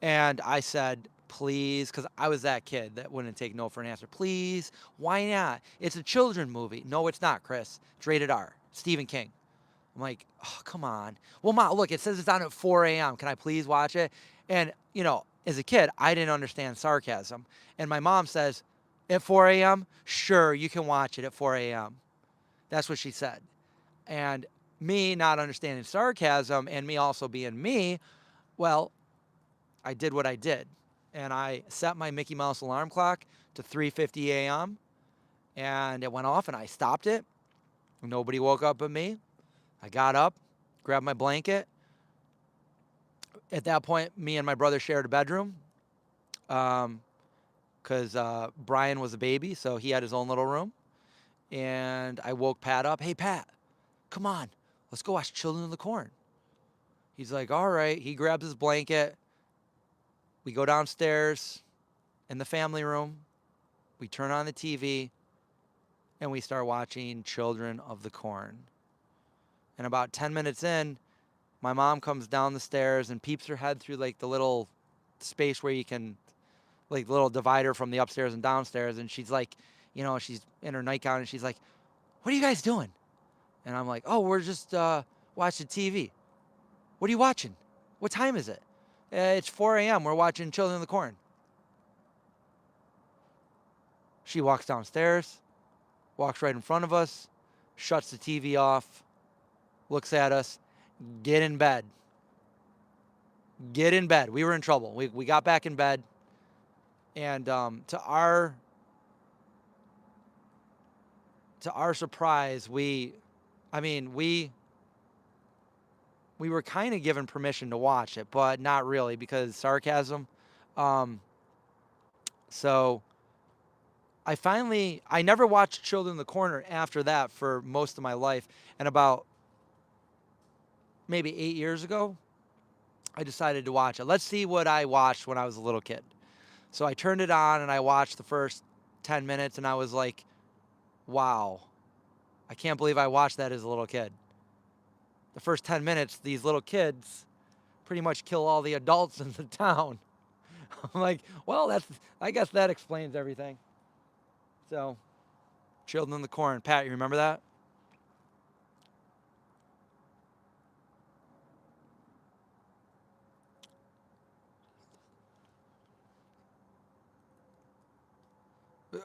And I said, please, because I was that kid that wouldn't take no for an answer. Please, why not? It's a children's movie. No, it's not, Chris. It's rated R. Stephen King. I'm like, oh, come on. Well, Mom, look, it says it's on at 4 a.m. Can I please watch it? And, as a kid, I didn't understand sarcasm. And my mom says, at 4 a.m., sure, you can watch it at 4 a.m. That's what she said. And me not understanding sarcasm and me also being me, well, I did what I did. And I set my Mickey Mouse alarm clock to 3:50 a.m. And it went off and I stopped it. Nobody woke up but me. I got up, grabbed my blanket. At that point, me and my brother shared a bedroom because Brian was a baby, so he had his own little room. And I woke Pat up. Hey, Pat, come on, let's go watch Children of the Corn. He's like, all right. He grabs his blanket. We go downstairs in the family room. We turn on the TV and we start watching Children of the Corn. And about 10 minutes in, my mom comes down the stairs and peeps her head through like the little space where you can, like the little divider from the upstairs and downstairs. And she's like, you know, she's in her nightgown and she's like, what are you guys doing? And I'm like, oh, we're just watching TV. What are you watching? What time is it? It's 4 a.m. We're watching Children of the Corn. She walks downstairs, walks right in front of us, shuts the TV off, looks at us, get in bed. Get in bed. We were in trouble. We got back in bed. And to our surprise, we were kind of given permission to watch it, but not really because sarcasm. So I never watched Children in the Corner after that for most of my life. And about maybe 8 years ago, I decided to watch it. Let's see what I watched when I was a little kid. So I turned it on and I watched the first 10 minutes and I was like, wow, I can't believe I watched that as a little kid. The first 10 minutes, these little kids pretty much kill all the adults in the town. I'm like, well, I guess that explains everything. So, Children in the Corn. Pat, you remember that?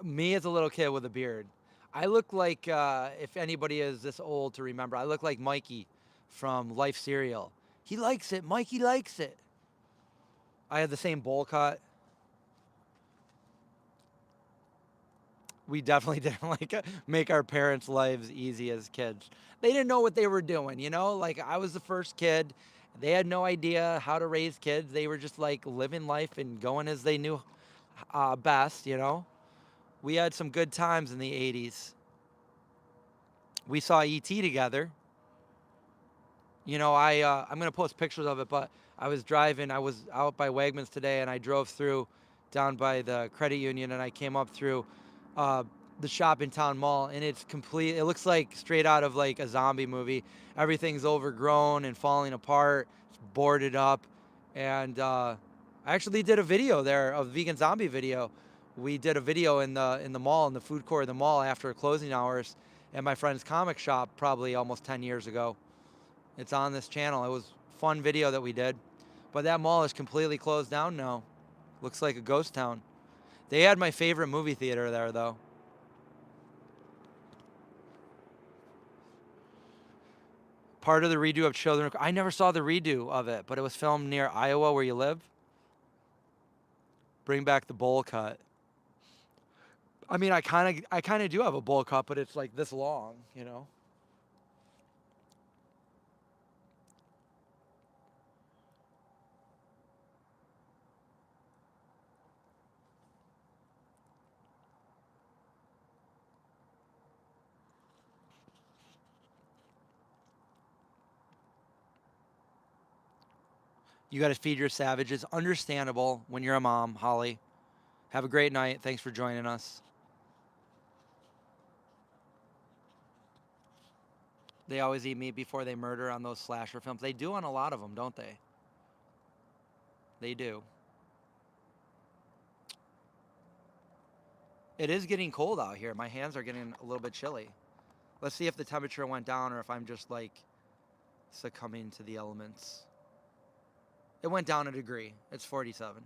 Me as a little kid with a beard. I look like, if anybody is this old to remember, I look like Mikey from Life Cereal. He likes it. Mikey likes it. I had the same bowl cut. We definitely didn't make our parents' lives easy as kids. They didn't know what they were doing, you know? Like I was the first kid. They had no idea how to raise kids. They were just like living life and going as they knew best, you know? We had some good times in the 80s. We saw E.T. together. You know, I'm going to post pictures of it, but I was out by Wegmans today and I drove through down by the credit union and I came up through the Shopping Town Mall and it looks like straight out of like a zombie movie. Everything's overgrown and falling apart. It's boarded up. And I actually did a video there, a vegan zombie video. We did a video in the mall, in the food court of the mall after closing hours at my friend's comic shop probably almost 10 years ago. It's on this channel. It was a fun video that we did. But that mall is completely closed down now. Looks like a ghost town. They had my favorite movie theater there, though. Part of the redo of Children. I never saw the redo of it, but it was filmed near Iowa where you live. Bring back the bowl cut. I mean, I kind of do have a bowl cut, but it's like this long, you know? You got to feed your savages. Understandable when you're a mom, Holly. Have a great night. Thanks for joining us. They always eat meat before they murder on those slasher films. They do on a lot of them, don't they? They do. It is getting cold out here. My hands are getting a little bit chilly. Let's see if the temperature went down or if I'm just like succumbing to the elements. It went down a degree. It's 47.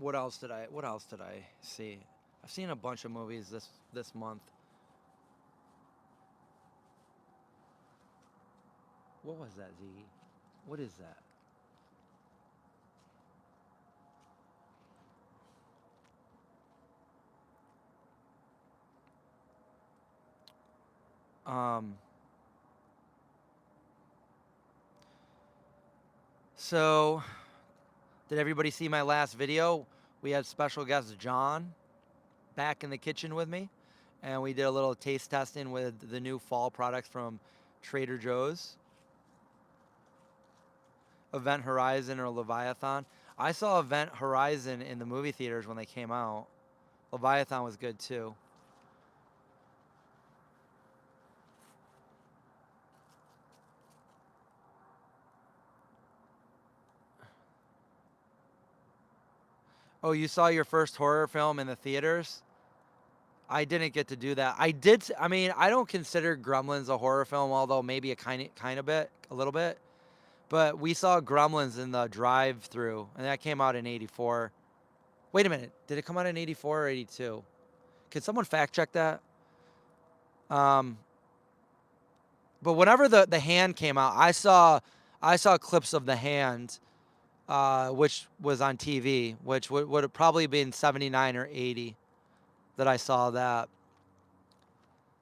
What else did I see? I've seen a bunch of movies this month. What was that, Ziggy? What is that? Um, so, did everybody see my last video? We had special guest John back in the kitchen with me, and we did a little taste testing with the new fall products from Trader Joe's. Event Horizon or Leviathan. I saw Event Horizon in the movie theaters when they came out. Leviathan was good too. Oh, you saw your first horror film in the theaters? I didn't get to do that. I mean, I don't consider Gremlins a horror film, although maybe a a little bit. But we saw Gremlins in the drive-through, and that came out in '84. Wait a minute, did it come out in '84 or '82? Could someone fact check that? Um, but whenever the hand came out, I saw clips of the hand, which was on TV, which would have probably been '79 or '80 that I saw that.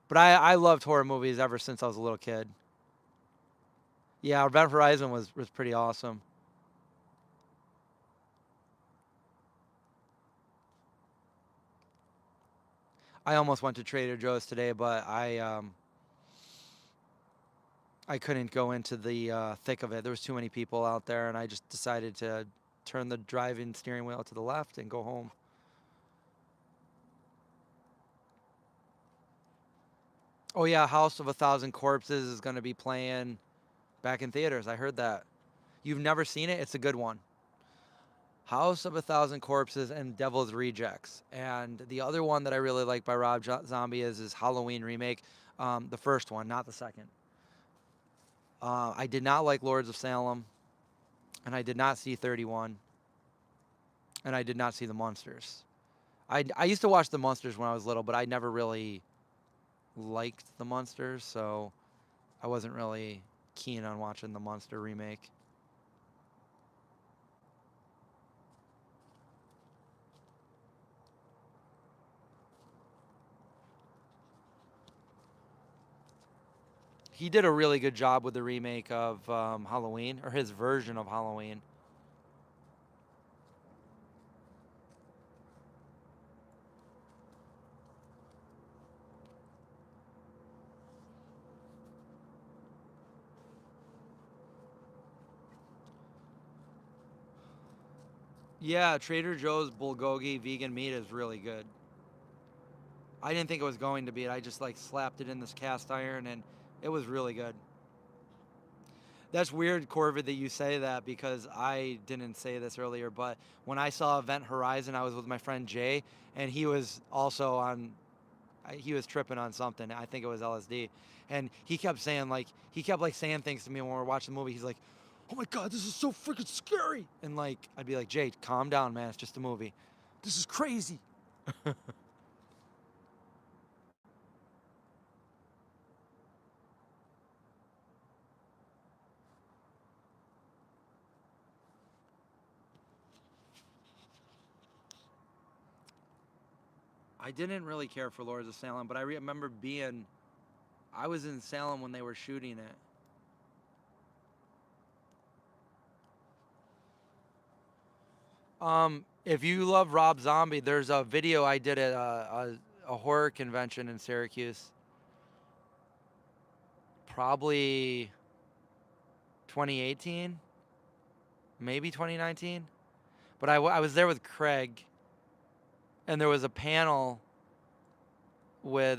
But I loved horror movies ever since I was a little kid. Yeah, Event Horizon was pretty awesome. I almost went to Trader Joe's today, but I couldn't go into the thick of it. There was too many people out there, and I just decided to turn the driving steering wheel to the left and go home. Oh yeah, House of a Thousand Corpses is going to be playing back in theaters. I heard that. You've never seen it? It's a good one. House of a Thousand Corpses and Devil's Rejects. And the other one that I really like by Rob Zombie is his Halloween remake, the first one, not the second. I did not like Lords of Salem, and I did not see 31, and I did not see The Munsters. I used to watch The Munsters when I was little, but I never really liked The Munsters, so I wasn't really keen on watching the Munster remake. He did a really good job with the remake of Halloween, or his version of Halloween. Yeah, Trader Joe's bulgogi vegan meat is really good. I didn't think it was going to be. I just like slapped it in this cast iron, and it was really good. That's weird, Corvid, that you say that, because I didn't say this earlier, but when I saw Event Horizon, I was with my friend Jay, and he was also on, he was tripping on something. I think it was LSD. And he kept saying, like, saying things to me when we were watching the movie. He's like, oh my God, this is so freaking scary. And like, I'd be like, Jay, calm down, man. It's just a movie. This is crazy. I didn't really care for Lords of Salem, but I remember I was in Salem when they were shooting it. If you love Rob Zombie, there's a video I did at a horror convention in Syracuse, probably 2018, maybe 2019. But I was there with Craig, and there was a panel with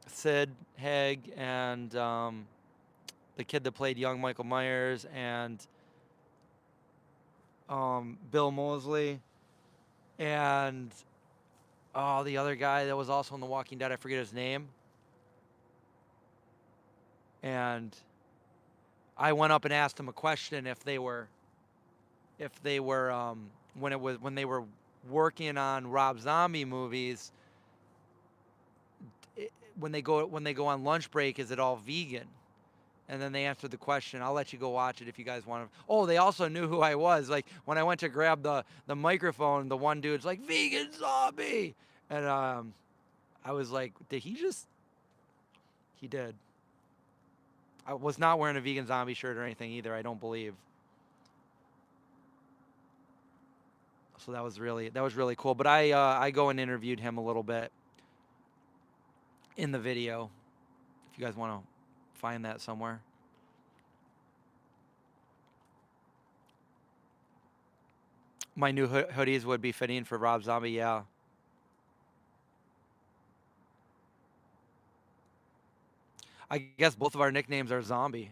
Sid Haig and the kid that played young Michael Myers, and Bill Moseley, and the other guy that was also in The Walking Dead. I forget his name. And I went up and asked him a question if they were when they were working on Rob Zombie movies, when they go on lunch break, is it all vegan? And then they answered the question. I'll let you go watch it if you guys want to. Oh, they also knew who I was. Like when I went to grab the microphone, the one dude's like, "Vegan zombie," and I was like, did he just? He did. I was not wearing a vegan zombie shirt or anything either. I don't believe. So that was really cool. But I go and interviewed him a little bit in the video. If you guys want to find that somewhere. My new hoodies would be fitting for Rob Zombie. Yeah. I guess both of our nicknames are Zombie.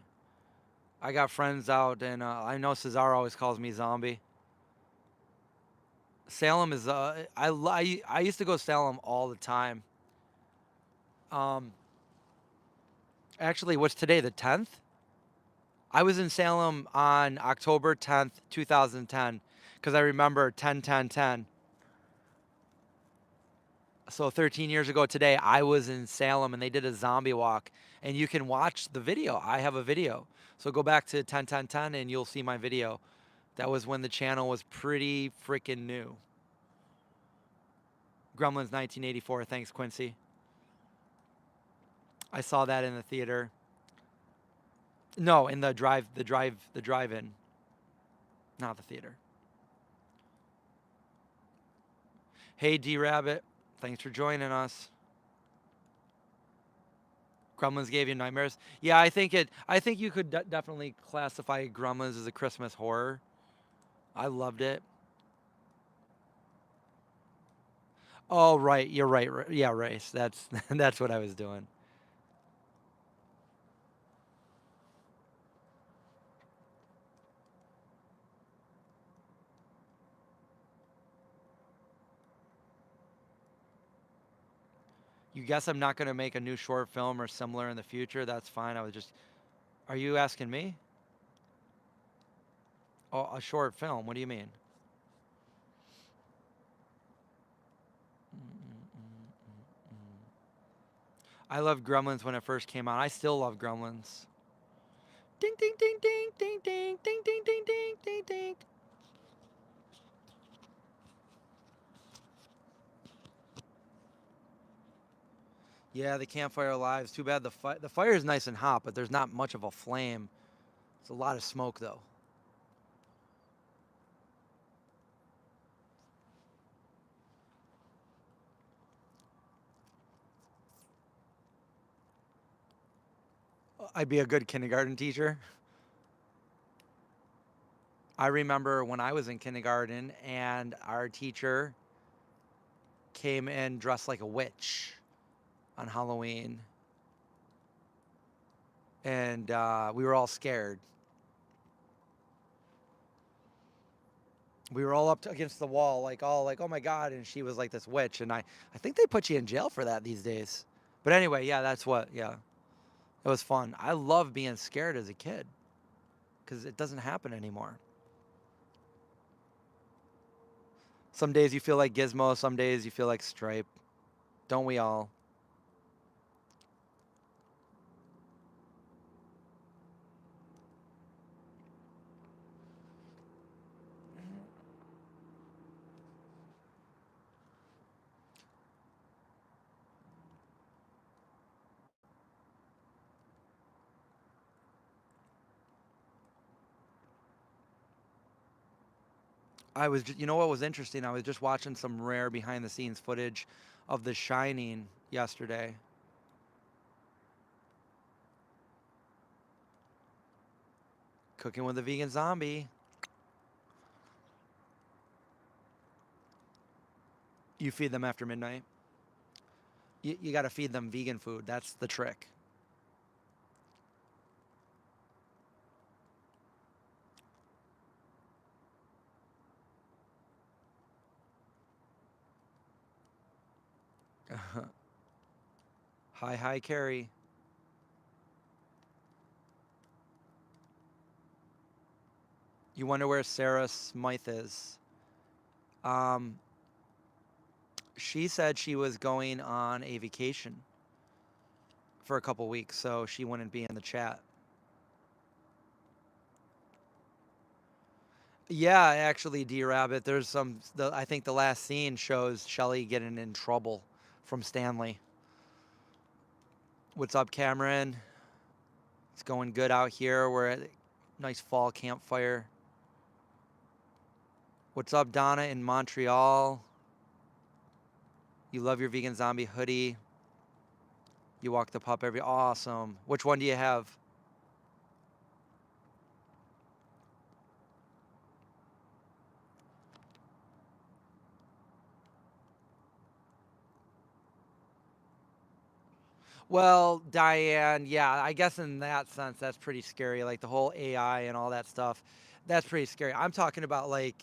I got friends out, and I know Cesar always calls me Zombie. Salem is I used to go Salem all the time. Um, Actually, what's today? The 10th. I was in Salem on October 10th, 2010, because I remember 10, 10, 10. So 13 years ago today, I was in Salem and they did a zombie walk. And you can watch the video. I have a video. So go back to 10, 10, 10 and you'll see my video. That was when the channel was pretty freaking new. Gremlins 1984. Thanks, Quincy. I saw that in the theater. No, in the drive-in, not the theater. Hey, D Rabbit. Thanks for joining us. Gremlins gave you nightmares. Yeah, I think you could definitely classify Gremlins as a Christmas horror. I loved it. Oh, right. You're right. Yeah, race. That's that's what I was doing. You guess I'm not going to make a new short film or similar in the future? That's fine. I was just. Are you asking me? Oh, a short film. What do you mean? I loved Gremlins when it first came out. I still love Gremlins. Ding ding ding ding ding ding ding ding ding ding ding ding. Yeah, the campfire lives. Too bad the fire is nice and hot, but there's not much of a flame. It's a lot of smoke though. I'd be a good kindergarten teacher. I remember when I was in kindergarten and our teacher came in dressed like a witch on Halloween, and we were all scared. We were all against the wall, like all like, oh my god! And she was like this witch, and I think they put you in jail for that these days. But anyway, yeah, that's what. Yeah, it was fun. I love being scared as a kid because it doesn't happen anymore. Some days you feel like Gizmo, some days you feel like Stripe. Don't we all? You know what was interesting? I was just watching some rare behind the scenes footage of The Shining yesterday. Cooking with a vegan zombie. You feed them after midnight. You got to feed them vegan food. That's the trick. Hi, Carrie. You wonder where Sarah Smythe is. Um, she said she was going on a vacation for a couple weeks, so she wouldn't be in the chat. Yeah, actually, D Rabbit, there's I think the last scene shows Shelly getting in trouble from Stanley. What's up, Cameron? It's going good out here. We're at a nice fall campfire. What's up, Donna in Montreal? You love your vegan zombie hoodie. You walk the pup every... Awesome. Which one do you have? Well, Diane, yeah, I guess in that sense, that's pretty scary. Like the whole AI and all that stuff, that's pretty scary. I'm talking about like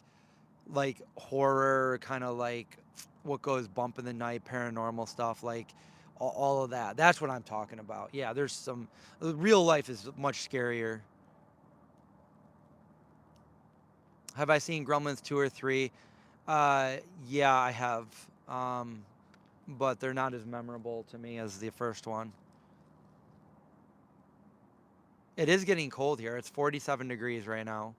horror, kind of like what goes bump in the night, paranormal stuff, like all of that. That's what I'm talking about. Yeah, there's some, real life is much scarier. Have I seen Gremlins 2 or 3? Yeah, I have. But they're not as memorable to me as the first one. It is getting cold here. It's 47 degrees right now.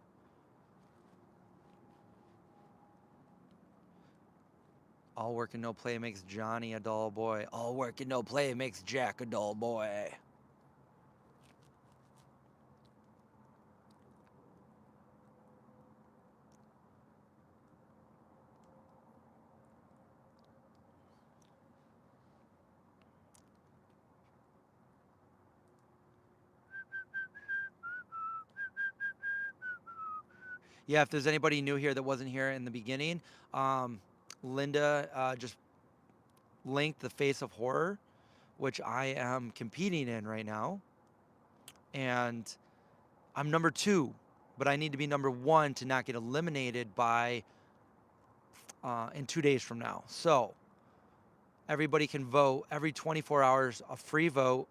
All work and no play makes Johnny a dull boy. All work and no play makes Jack a dull boy. Yeah, if there's anybody new here that wasn't here in the beginning, Linda just linked the Face of Horror, which I am competing in right now. And I'm number 2, but I need to be number 1 to not get eliminated by in 2 days from now. So everybody can vote every 24 hours, a free vote.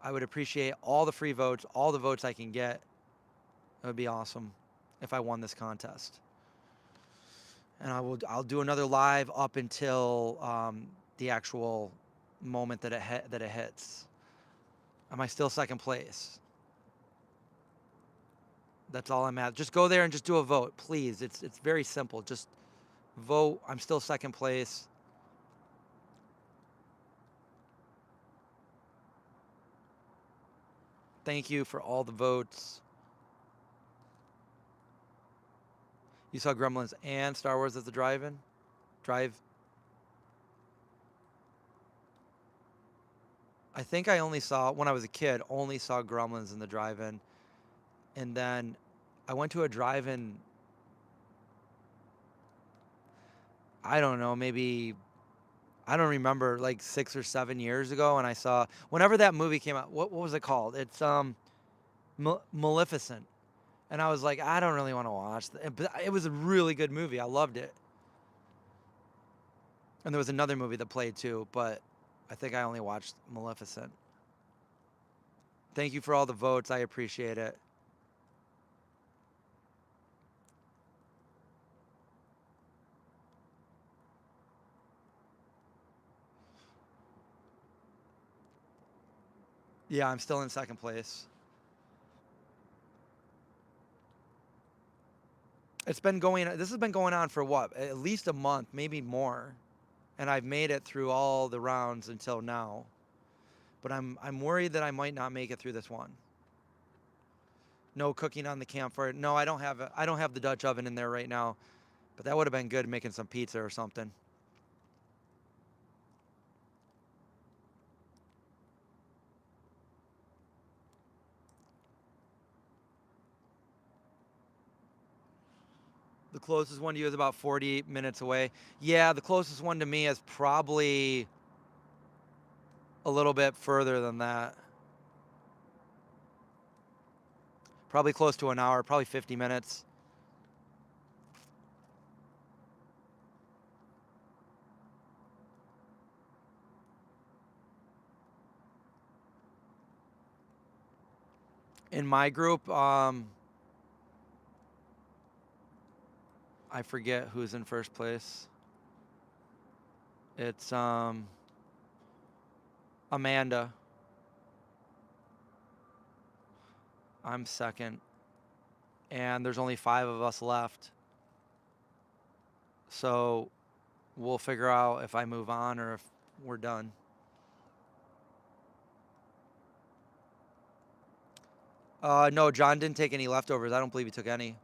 I would appreciate all the free votes, all the votes I can get. It would be awesome if I won this contest. And I'll do another live up until the actual moment that it hits. Am I still second place? That's all I'm at. Just go there and just do a vote, please. It's very simple. Just vote. I'm still second place. Thank you for all the votes. You saw Gremlins and Star Wars as the drive-in? Drive. I think I only saw, when I was a kid, only saw Gremlins in the drive-in. And then I went to a drive-in, I don't know, maybe, I don't remember, like 6 or 7 years ago, and I saw, whenever that movie came out, what was it called? It's Maleficent. And I was like, I don't really want to watch that. But it was a really good movie. I loved it. And there was another movie that played too, but I think I only watched Maleficent. Thank you for all the votes. I appreciate it. Yeah, I'm still in second place. This has been going on for what? At least a month, maybe more. And I've made it through all the rounds until now. But I'm worried that I might not make it through this one. No cooking on the campfire. No, I don't have the Dutch oven in there right now. But that would have been good, making some pizza or something. The closest one to you is about 40 minutes away. Yeah, the closest one to me is probably a little bit further than that. Probably close to an hour, probably 50 minutes. In my group, I forget who's in first place. It's Amanda. I'm second. And there's only 5 of us left. So we'll figure out if I move on or if we're done. No, John didn't take any leftovers. I don't believe he took any.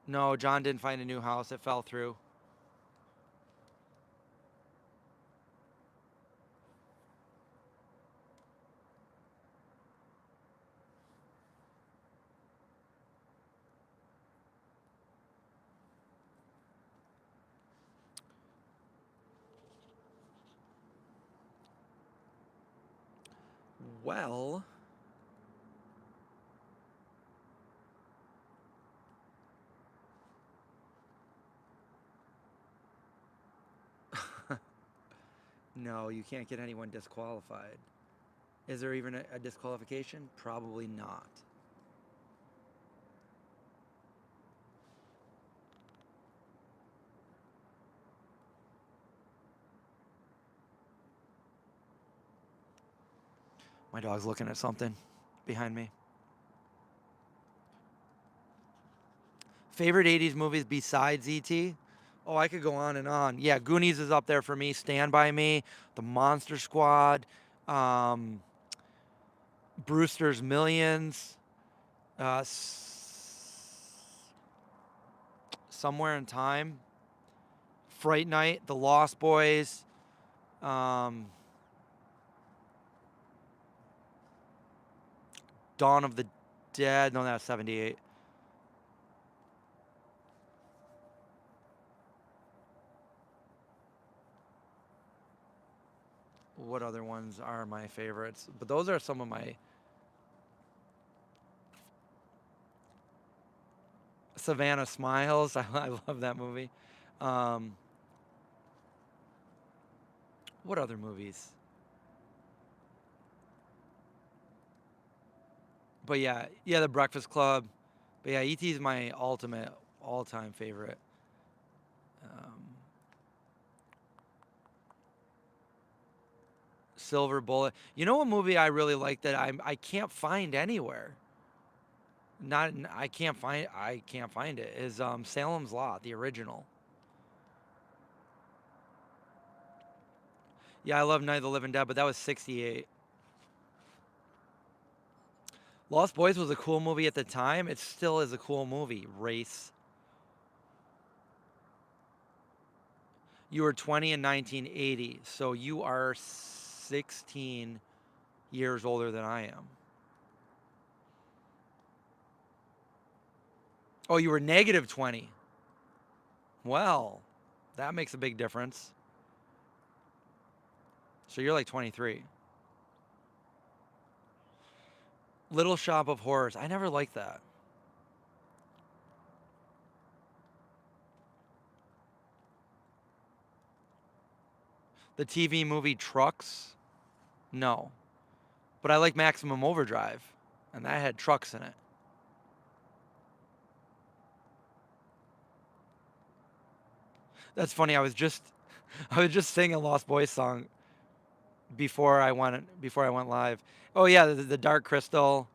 No, John didn't find a new house. It fell through. Well, no, you can't get anyone disqualified. Is there even a disqualification? Probably not. My dog's looking at something behind me. Favorite 80s movies besides E.T.? Oh, I could go on and on. Yeah, Goonies is up there for me. Stand By Me, The Monster Squad, um, Brewster's Millions, uh, Somewhere in Time, Fright Night, The Lost Boys, um, Dawn of the Dead. No, that's 78. What other ones are my favorites? But those are some of my Savannah Smiles. I love that movie. Um, what other movies? But yeah, The Breakfast Club. But yeah, E.T. is my ultimate all-time favorite. Um, Silver Bullet. You know what movie I really like that I can't find anywhere? Not I can't find it. Is Salem's Lot, the original. Yeah, I love Night of the Living Dead, but that was 68. Lost Boys was a cool movie at the time. It still is a cool movie. Race. You were 20 in 1980, so you are 16 years older than I am. Oh, you were negative 20. Well, that makes a big difference. So you're like 23. Little Shop of Horrors. I never liked that. The TV movie Trucks? No. But I like Maximum Overdrive, and that had trucks in it. That's funny. I was just singing a Lost Boys song before I went live. Oh yeah, the Dark Crystal.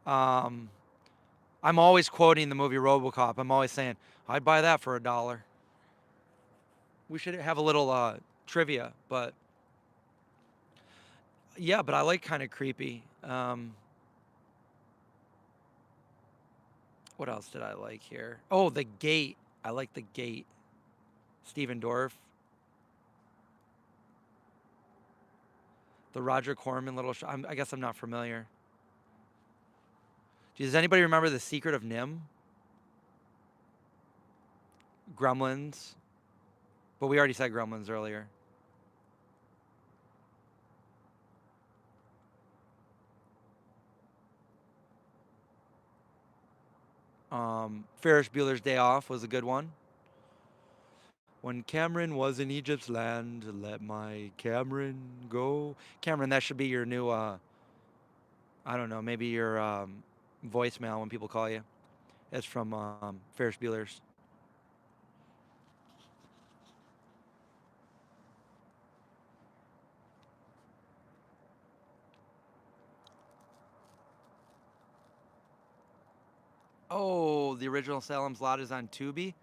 Um, I'm always quoting the movie RoboCop. I'm always saying I'd buy that for $1. We should have a little trivia, but yeah, but I like kind of creepy. What else did I like here? Oh, The Gate. I like The Gate. Steven Dorff. The Roger Corman little show. I guess I'm not familiar. Does anybody remember The Secret of Nim? Gremlins. But we already said Gremlins earlier. Ferris Bueller's Day Off was a good one. When Cameron was in Egypt's land, let my Cameron go. Cameron, that should be your new, I don't know, maybe your voicemail when people call you. It's from Ferris Bueller's. Oh, the original Salem's Lot is on Tubi.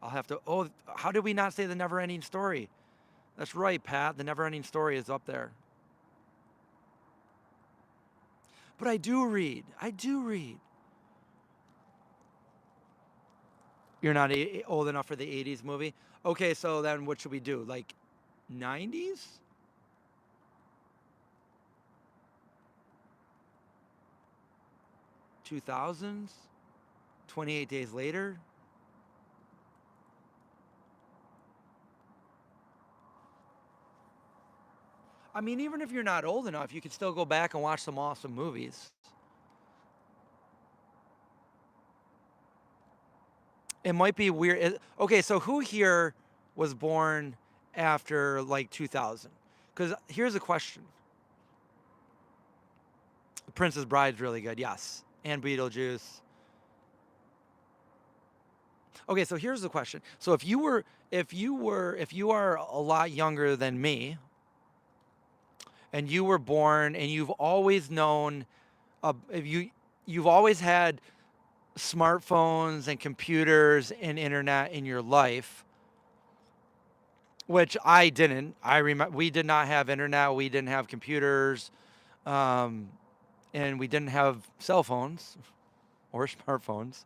I'll have to. Oh, how did we not say the Never Ending Story? That's right, Pat. The Never Ending Story is up there. But I do read. I do read. You're not old enough for the 80s movie? Okay, so then what should we do? Like 90s? 2000s? 28 Days Later? I mean, even if you're not old enough, you can still go back and watch some awesome movies. It might be weird. Okay, so who here was born after like 2000? Because here's a question. Princess Bride's really good, yes. And Beetlejuice. Okay, so here's the question. So if you are a lot younger than me, and you were born, and you've always known, if you've always had smartphones and computers and internet in your life, which I didn't. I remember we did not have internet, we didn't have computers, um, and we didn't have cell phones or smartphones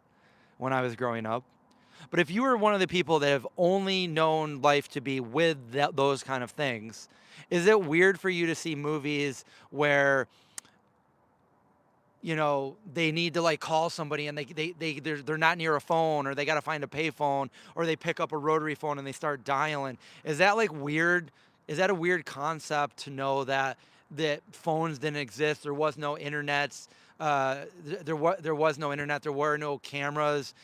when I was growing up. But if you were one of the people that have only known life to be with those kind of things, is it weird for you to see movies where they need to like call somebody and they're not near a phone, or they got to find a payphone, or they pick up a rotary phone and they start dialing? Is that like weird? Is that a weird concept to know that phones didn't exist? There was no internets. There was no internet. There were no cameras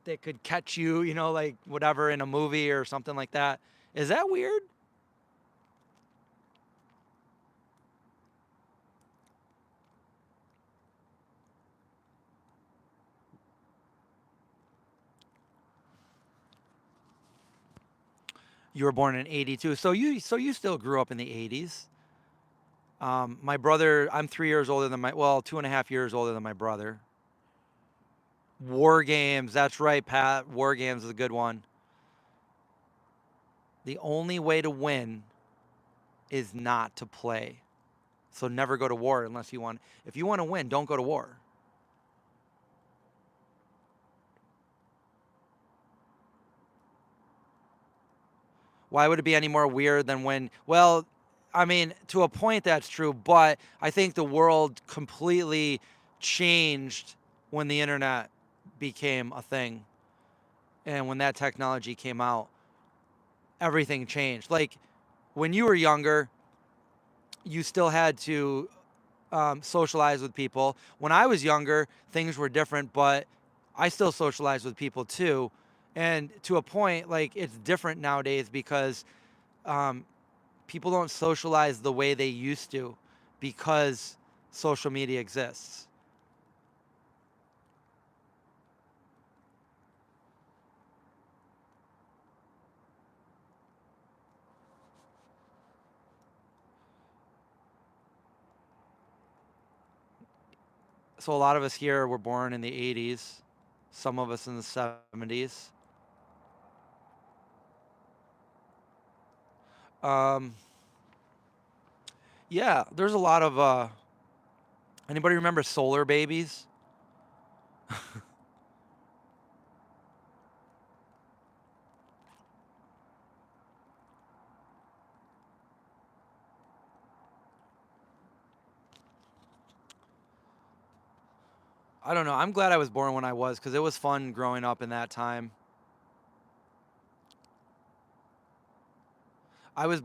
that could catch you, like whatever in a movie or something like that. Is that weird? You were born in '82, so you still grew up in the '80s. My brother, I'm 3 years older than 2.5 years older than my brother. War games, that's right, Pat. War games is a good one. The only way to win is not to play. So never go to war unless you want. If you want to win, don't go to war. Why would it be any more weird than when? Well, I mean, to a point that's true, but I think the world completely changed when the internet became a thing. And when that technology came out, everything changed. Like when you were younger, you still had to socialize with people. When I was younger, things were different, but I still socialize with people too. And to a point, like it's different nowadays because um, people don't socialize the way they used to because social media exists. So a lot of us here were born in the 80s, some of us in the 70s. Um, yeah, there's a lot of. Anybody remember Solar Babies? I don't know. I'm glad I was born when I was because it was fun growing up in that time. I was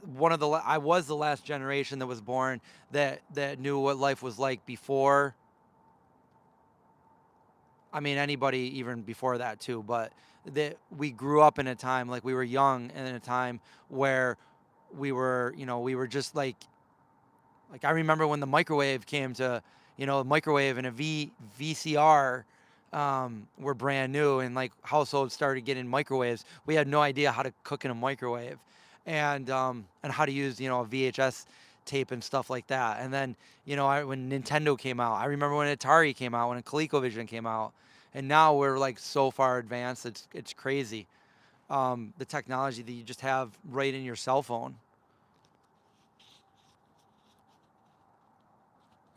one of the I was the last generation that was born that knew what life was like before. I mean, anybody even before that too, but that we grew up in a time like we were young and in a time where we were just like I remember when the microwave came to, microwave and VCR were brand new, and like households started getting microwaves. We had no idea how to cook in a microwave, and how to use a VHS tape and stuff like that. And then, you know, when Nintendo came out, I remember when Atari came out, when ColecoVision came out, and now we're like so far advanced, it's crazy. The technology that you just have right in your cell phone.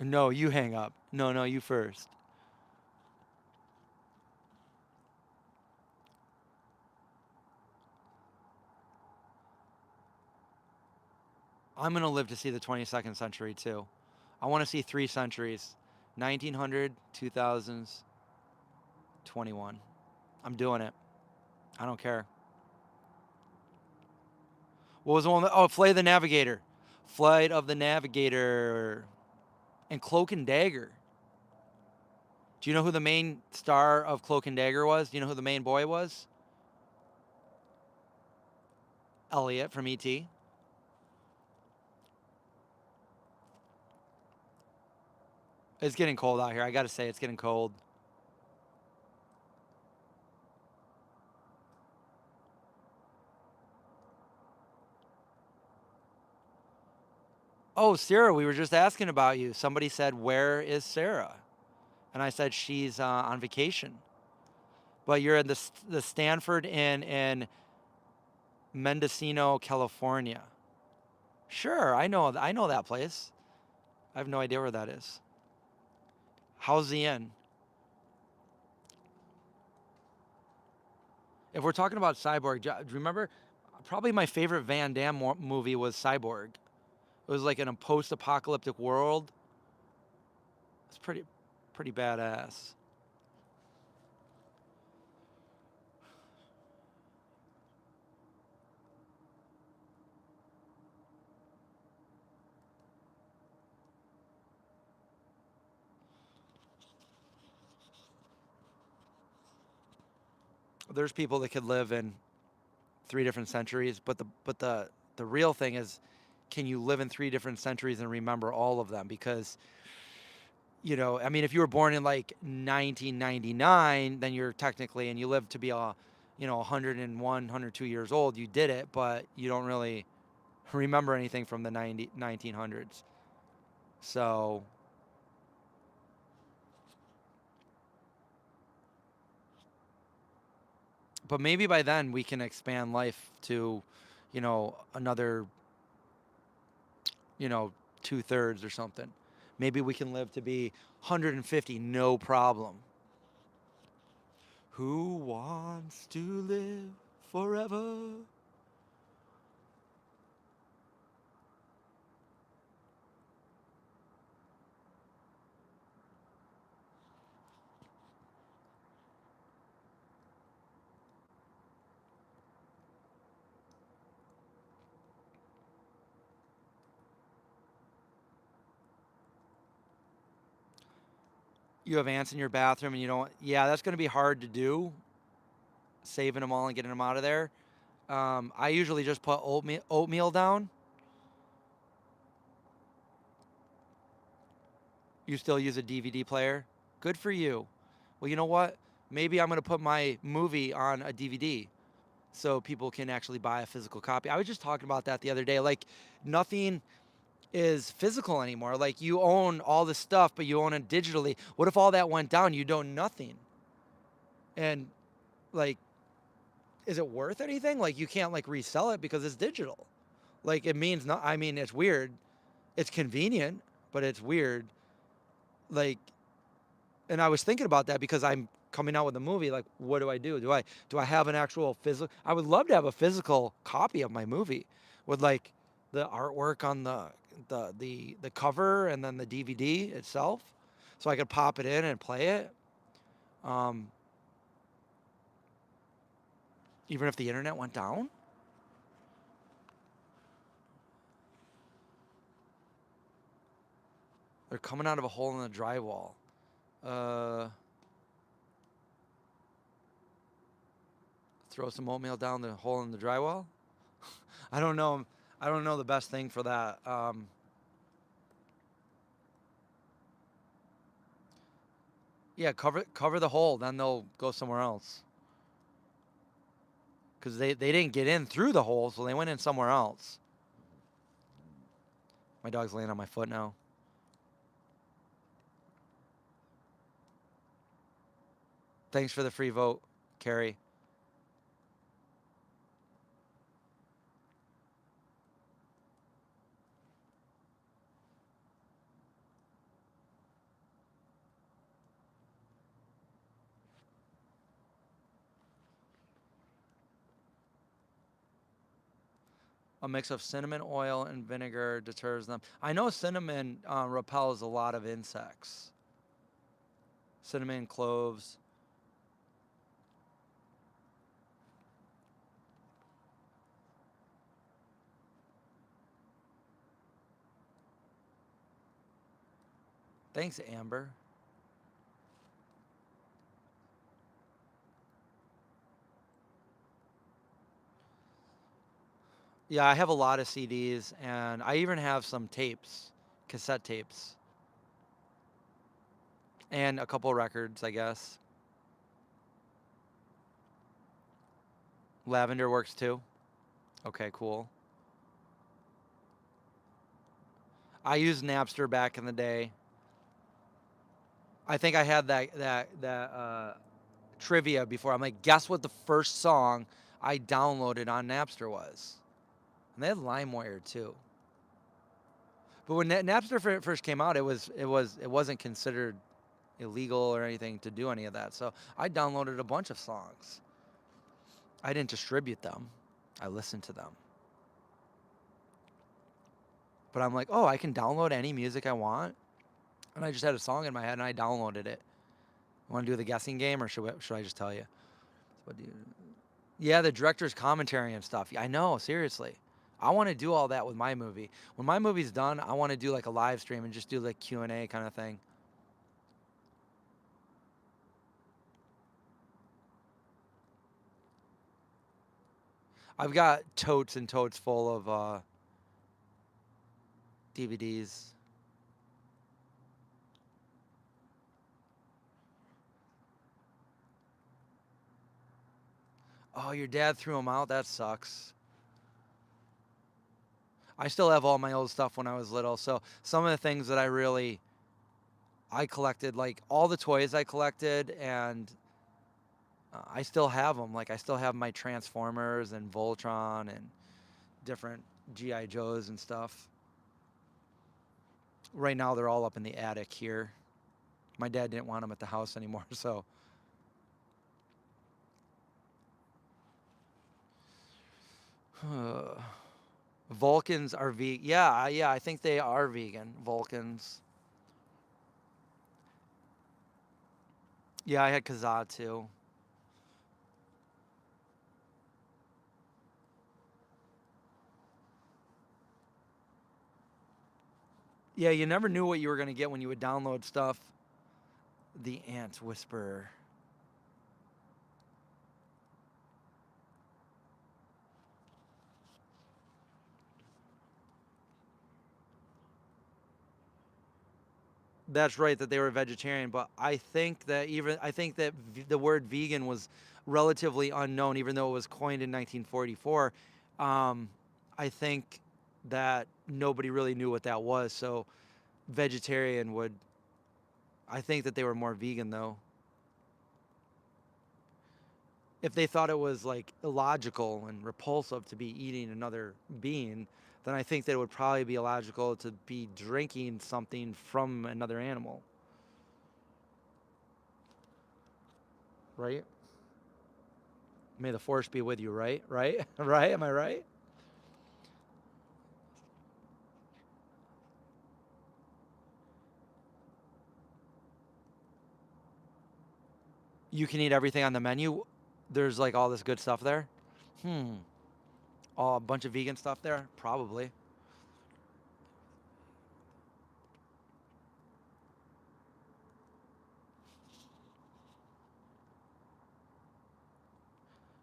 No, you hang up. No, you first. I'm gonna live to see the 22nd century too. I want to see 3 centuries: 1900, 2000s, 21. I'm doing it. I don't care. What was the one? Oh, Flight of the Navigator. Flight of the Navigator. And Cloak and Dagger. Do you know who the main star of Cloak and Dagger was? Do you know who the main boy was? Elliot from E.T. It's getting cold out here. I gotta say, it's getting cold. Oh, Sarah, we were just asking about you. Somebody said, "Where is Sarah?" And I said, "She's on vacation." But you're in the Stanford Inn in Mendocino, California. Sure, I know that place. I have no idea where that is. How's the inn? If we're talking about Cyborg, remember, probably my favorite Van Damme movie was Cyborg. It was like in a post-apocalyptic world. It's pretty badass. There's people that could live in 3 different centuries, but the real thing is, can you live in 3 different centuries and remember all of them? Because, you know, I mean, if you were born in like 1999, then you're technically, and you live to be you know, 101, 102 years old, you did it, but you don't really remember anything from the 1900s. So, but maybe by then we can expand life to, you know, another, you know, 2/3 or something. Maybe we can live to be 150, no problem. Who wants to live forever? You have ants in your bathroom and you don't, yeah, that's going to be hard to do, saving them all and getting them out of there. I usually just put oatmeal down. You still use a DVD player? Good for you. Well, you know what? Maybe I'm going to put my movie on a DVD so people can actually buy a physical copy. I was just talking about that the other day. Like, nothing is physical anymore. Like, you own all this stuff, but you own it digitally. What if all that went down? You'd own nothing. And, like, is it worth anything? Like, you can't, like, resell it because it's digital. Like, it means not, I mean, it's weird. It's convenient, but it's weird. Like, and I was thinking about that because I'm coming out with a movie. Like, what do I do? Do I have an actual physical? I would love to have a physical copy of my movie with like the artwork on the cover and then the DVD itself, so I could pop it in and play it. Um, Even if the internet went down. They're coming out of a hole in the drywall. Uh, Throw some oatmeal down the hole in the drywall. I don't know. I don't know the best thing for that. Yeah, cover the hole, then they'll go somewhere else. Because they didn't get in through the hole, so they went in somewhere else. My dog's laying on my foot now. Thanks for the free vote, Carrie. A mix of cinnamon oil and vinegar deters them. I know cinnamon repels a lot of insects. Cinnamon, cloves. Thanks, Amber. Yeah, I have a lot of CDs, and I even have some tapes, cassette tapes, and a couple records, I guess. Lavender works too. Okay, cool. I used Napster back in the day. I think I had that trivia before. I'm like, guess what the first song I downloaded on Napster was? And they had LimeWire too. But when Napster first came out, it wasn't considered illegal or anything to do any of that. So I downloaded a bunch of songs. I didn't distribute them. I listened to them. But I'm like, oh, I can download any music I want. And I just had a song in my head and I downloaded it. Want to do the guessing game, or should I just tell you? What do you? Yeah, the director's commentary and stuff. I know, seriously. I want to do all that with my movie. When my movie's done, I want to do like a live stream and just do like Q&A kind of thing. I've got totes and totes full of DVDs. Oh, your dad threw them out? That sucks. I still have all my old stuff when I was little. So some of the things that I collected, like all the toys I collected, and I still have them. Like I still have my Transformers and Voltron and different GI Joes and stuff. Right now they're all up in the attic here. My dad didn't want them at the house anymore, so. Vulcans are vegan. Yeah, I think they are vegan. Vulcans. Yeah, I had Kazaa too. Yeah, you never knew what you were gonna get when you would download stuff. The Ant Whisperer. That's right, that they were vegetarian, but I think that the word vegan was relatively unknown, even though it was coined in 1944. I think that nobody really knew what that was, so vegetarian would. I think that they were more vegan though. If they thought it was like illogical and repulsive to be eating another being, then I think that it would probably be illogical to be drinking something from another animal. Right? May the force be with you, right? Right? Right? Am I right? You can eat everything on the menu. There's like all this good stuff there. Hmm. Oh, a bunch of vegan stuff there? Probably.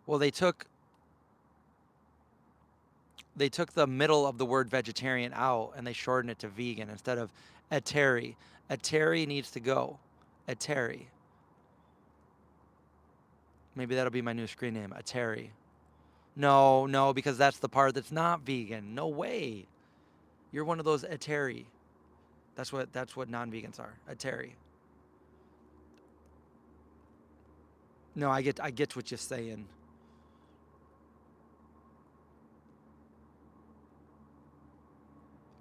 Well, they took the middle of the word vegetarian out and they shortened it to vegan instead of Ateri. Ateri needs to go. Ateri. Maybe that'll be my new screen name, Ateri. No, because that's the part that's not vegan. No way. You're one of those Atari. That's what non-vegans are. Atari. No, I get what you're saying.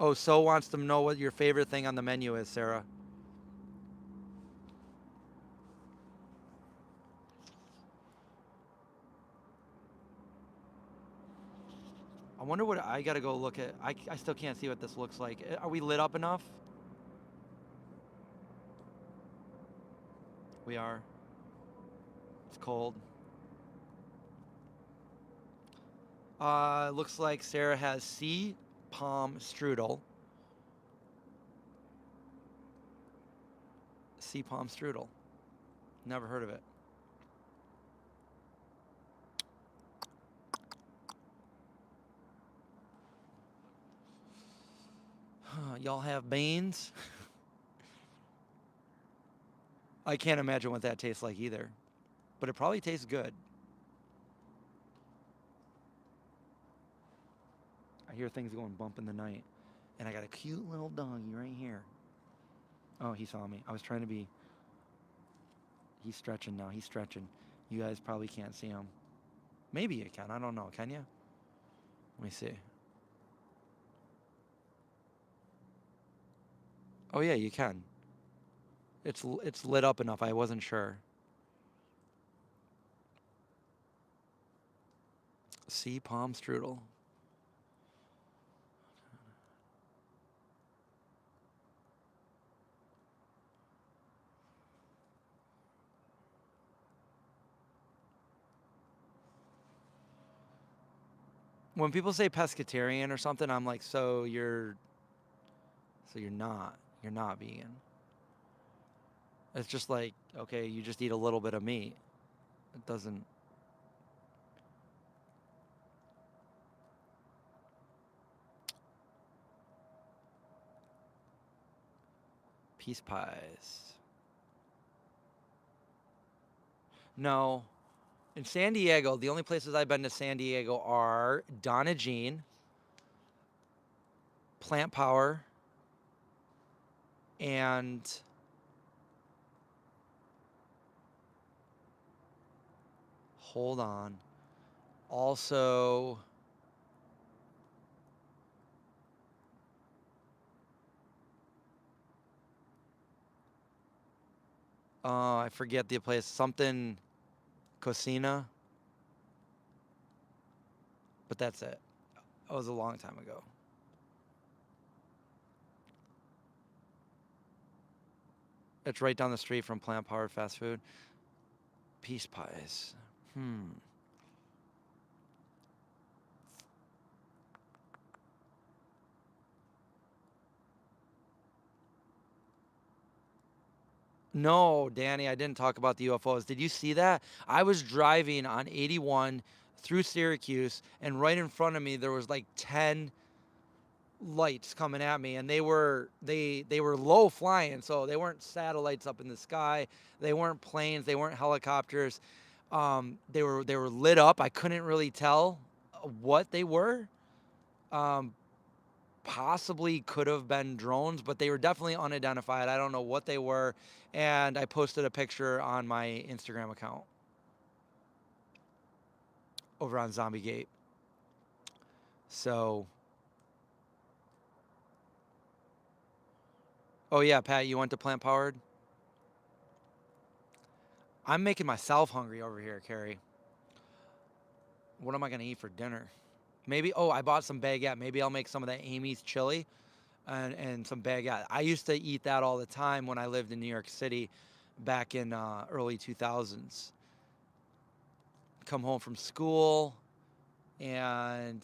Oh, So wants to know what your favorite thing on the menu is, Sarah. I wonder what I gotta go look at. I still can't see what this looks like. Are we lit up enough? We are. It's cold. Looks like Sarah has sea palm strudel. Sea palm strudel. Never heard of it. Y'all have beans? I can't imagine what that tastes like either. But it probably tastes good. I hear things going bump in the night. And I got a cute little doggy right here. Oh, he saw me. I was trying to be... He's stretching now. He's stretching. You guys probably can't see him. Maybe you can. I don't know. Can you? Let me see. Oh, yeah, you can. It's lit up enough. I wasn't sure. Sea palm strudel. When people say pescatarian or something, I'm like, so you're not vegan. It's just like, okay, you just eat a little bit of meat. It doesn't. Peace pies. No. In San Diego, the only places I've been to San Diego are Donna Jean, Plant Power, and hold on. Also, I forget the place. Something Cocina. But that's it. It was a long time ago. It's right down the street from Plant Powered Fast Food. Peace pies. No, Danny, I didn't talk about the UFOs. Did you see that? I was driving on 81 through Syracuse, and right in front of me there was like 10 lights coming at me, and they were low flying, so they weren't satellites up in the sky, they weren't planes, they weren't helicopters. They were lit up. I couldn't really tell what they were. Possibly could have been drones, but they were definitely unidentified. I don't know what they were, and I posted a picture on my Instagram account over on Zombie Gate. So, oh yeah, Pat, you went to Plant Powered? I'm making myself hungry over here, Carrie. What am I gonna eat for dinner? Maybe, oh, I bought some baguette. Maybe I'll make some of that Amy's chili and some baguette. I used to eat that all the time when I lived in New York City back in early 2000s. Come home from school and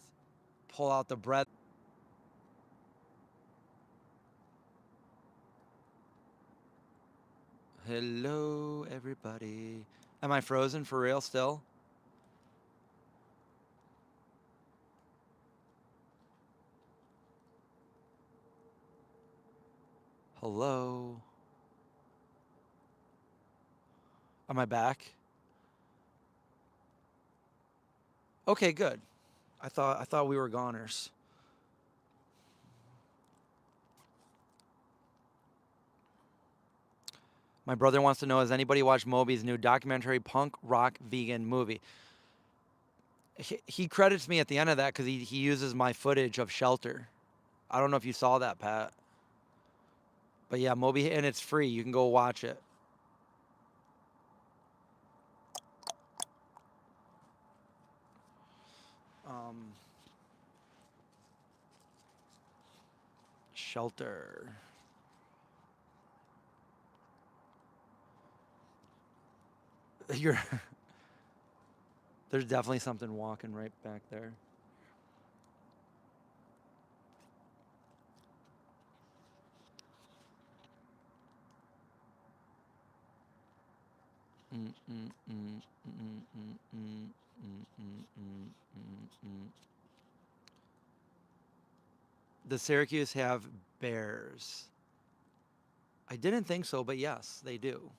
pull out the bread. Hello, everybody. Am I frozen for real still? Hello. Am I back? Okay, good. I thought we were goners. My brother wants to know, has anybody watched Moby's new documentary punk rock vegan movie? He credits me at the end of that because he uses my footage of Shelter. I don't know if you saw that, Pat. But yeah, Moby, and it's free. You can go watch it. Shelter. You're There's definitely something walking right back there. The Syracuse have bears. I didn't think so, but yes, they do.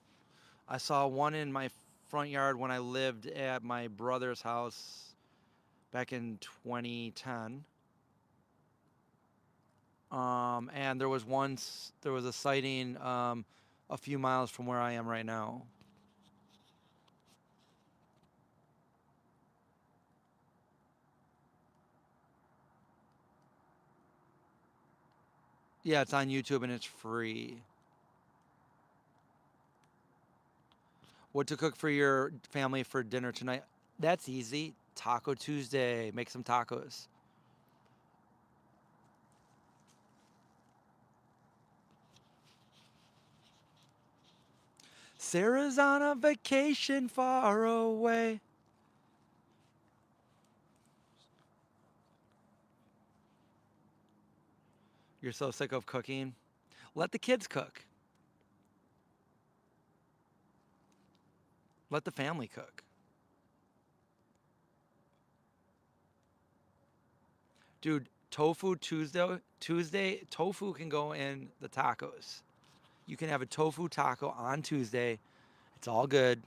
I saw one in my front yard when I lived at my brother's house back in 2010. And there was a sighting a few miles from where I am right now. Yeah, it's on YouTube and it's free. What to cook for your family for dinner tonight? That's easy. Taco Tuesday. Make some tacos. Sarah's on a vacation far away. You're so sick of cooking. Let the kids cook. Let the family cook. Dude, Tuesday, tofu can go in the tacos. You can have a tofu taco on Tuesday. It's all good.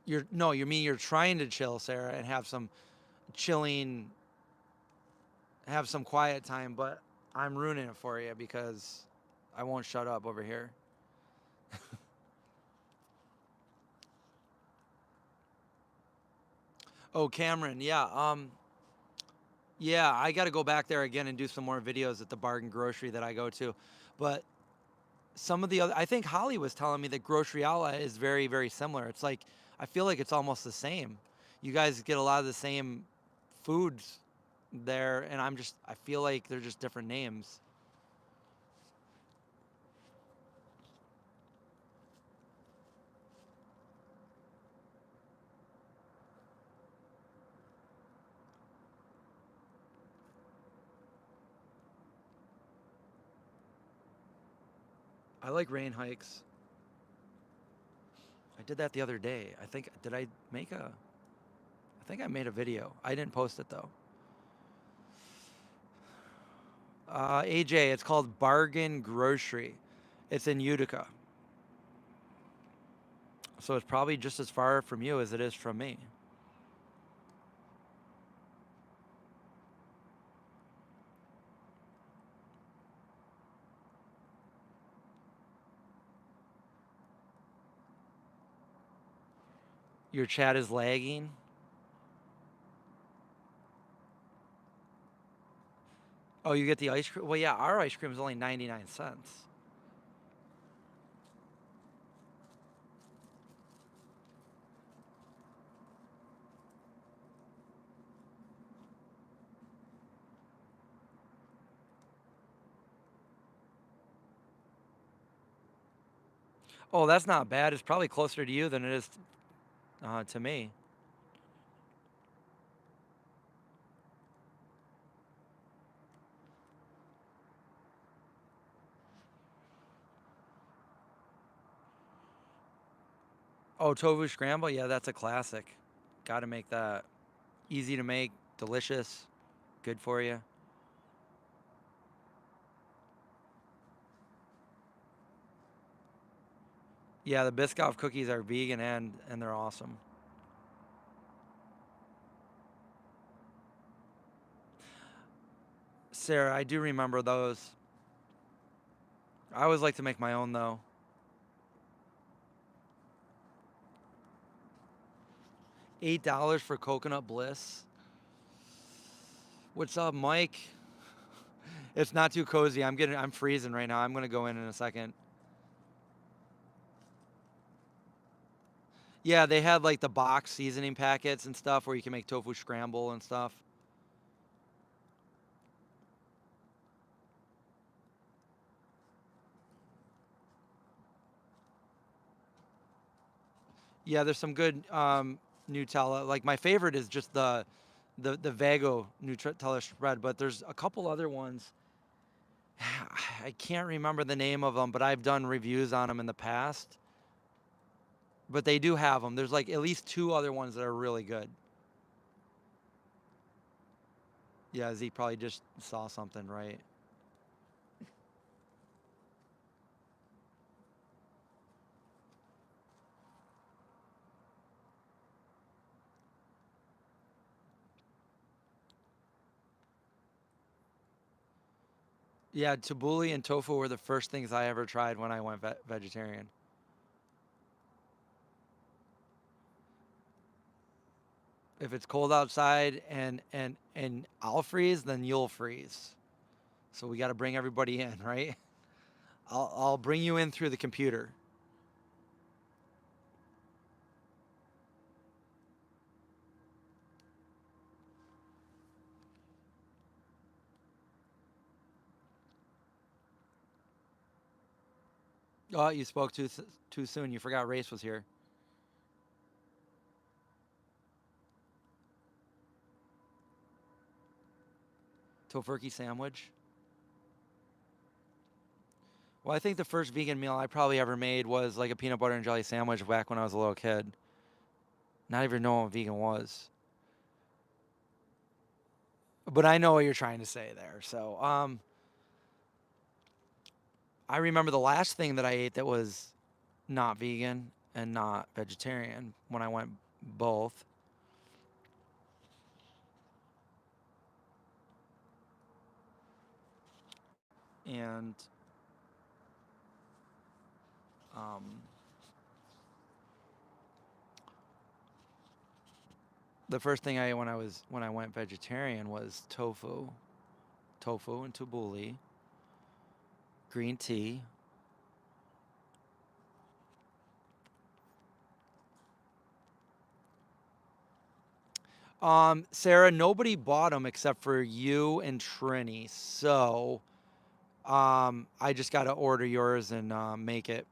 You're trying to chill, Sarah, and have some chilling, have some quiet time, but I'm ruining it for you because I won't shut up over here. Oh, Cameron, yeah, I got to go back there again and do some more videos at the bargain grocery that I go to. But some of the other, I think Holly was telling me that Grocery Outlet is very, very similar. It's like, I feel like it's almost the same. You guys get a lot of the same foods there, and I feel like they're just different names. I like rain hikes. I did that the other day. I think I made a video. I didn't post it though. AJ, it's called Bargain Grocery. It's in Utica. So it's probably just as far from you as it is from me. Your chat is lagging. Oh, you get the ice cream? Well, yeah, our ice cream is only 99 cents. Oh, that's not bad. It's probably closer to you than it is to me. Oh, tofu scramble? Yeah, that's a classic. Got to make that. Easy to make, delicious, good for you. Yeah, the Biscoff cookies are vegan and they're awesome. Sarah, I do remember those. I always like to make my own though. $8 for Coconut Bliss. What's up, Mike? It's not too cozy. I'm freezing right now. I'm gonna go in a second. Yeah, they had like the box seasoning packets and stuff where you can make tofu scramble and stuff. Yeah, there's some good Nutella. Like my favorite is just the Vago Nutella spread, but there's a couple other ones. I can't remember the name of them, but I've done reviews on them in the past. But they do have them. There's like at least 2 other ones that are really good. Yeah, Z probably just saw something, right? Yeah, tabbouleh and tofu were the first things I ever tried when I went vegetarian. If it's cold outside and I'll freeze, then you'll freeze. So we got to bring everybody in, right? I'll bring you in through the computer. Oh, you spoke too soon. You forgot Race was here. Tofurkey sandwich. Well, I think the first vegan meal I probably ever made was like a peanut butter and jelly sandwich back when I was a little kid. Not even knowing what vegan was. But I know what you're trying to say there. So, I remember the last thing that I ate that was not vegan and not vegetarian when I went both. And um, the first thing I ate when I went vegetarian was tofu and tabbouleh, green tea. Sarah, nobody bought them except for you and Trini. So, I just got to order yours and make it.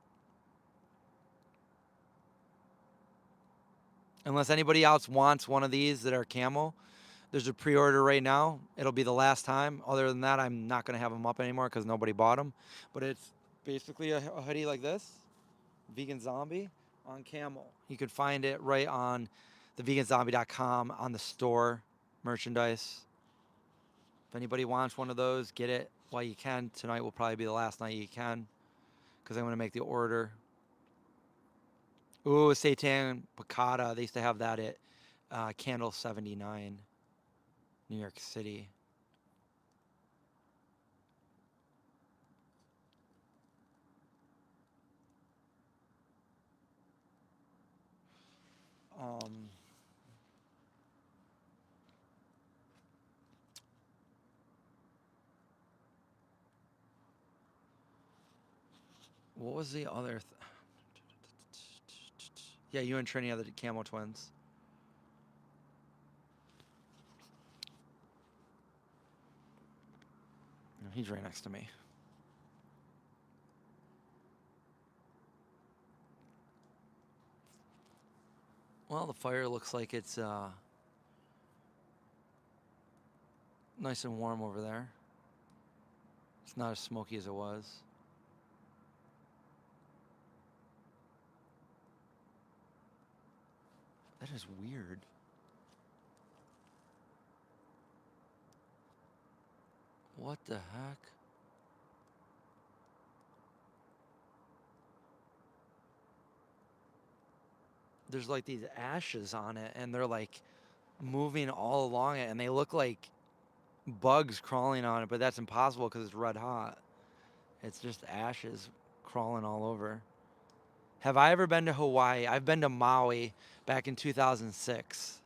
Unless anybody else wants one of these that are camel, there's a pre-order right now. It'll be the last time. Other than that, I'm not going to have them up anymore because nobody bought them. But it's basically a hoodie like this, Vegan Zombie on camel. You can find it right on the veganzombie.com on the store merchandise. If anybody wants one of those, get it while you can. Tonight will probably be the last night you can because I'm going to make the order. Ooh, seitan piccata. They used to have that at Candle 79, New York City. What was the other? Yeah, you and Trini are the Camo twins. He's right next to me. Well, the fire looks like it's nice and warm over there. It's not as smoky as it was. That is weird. What the heck? There's like these ashes on it and they're like moving all along it and they look like bugs crawling on it, but that's impossible because it's red hot. It's just ashes crawling all over. Have I ever been to Hawaii? I've been to Maui back in 2006.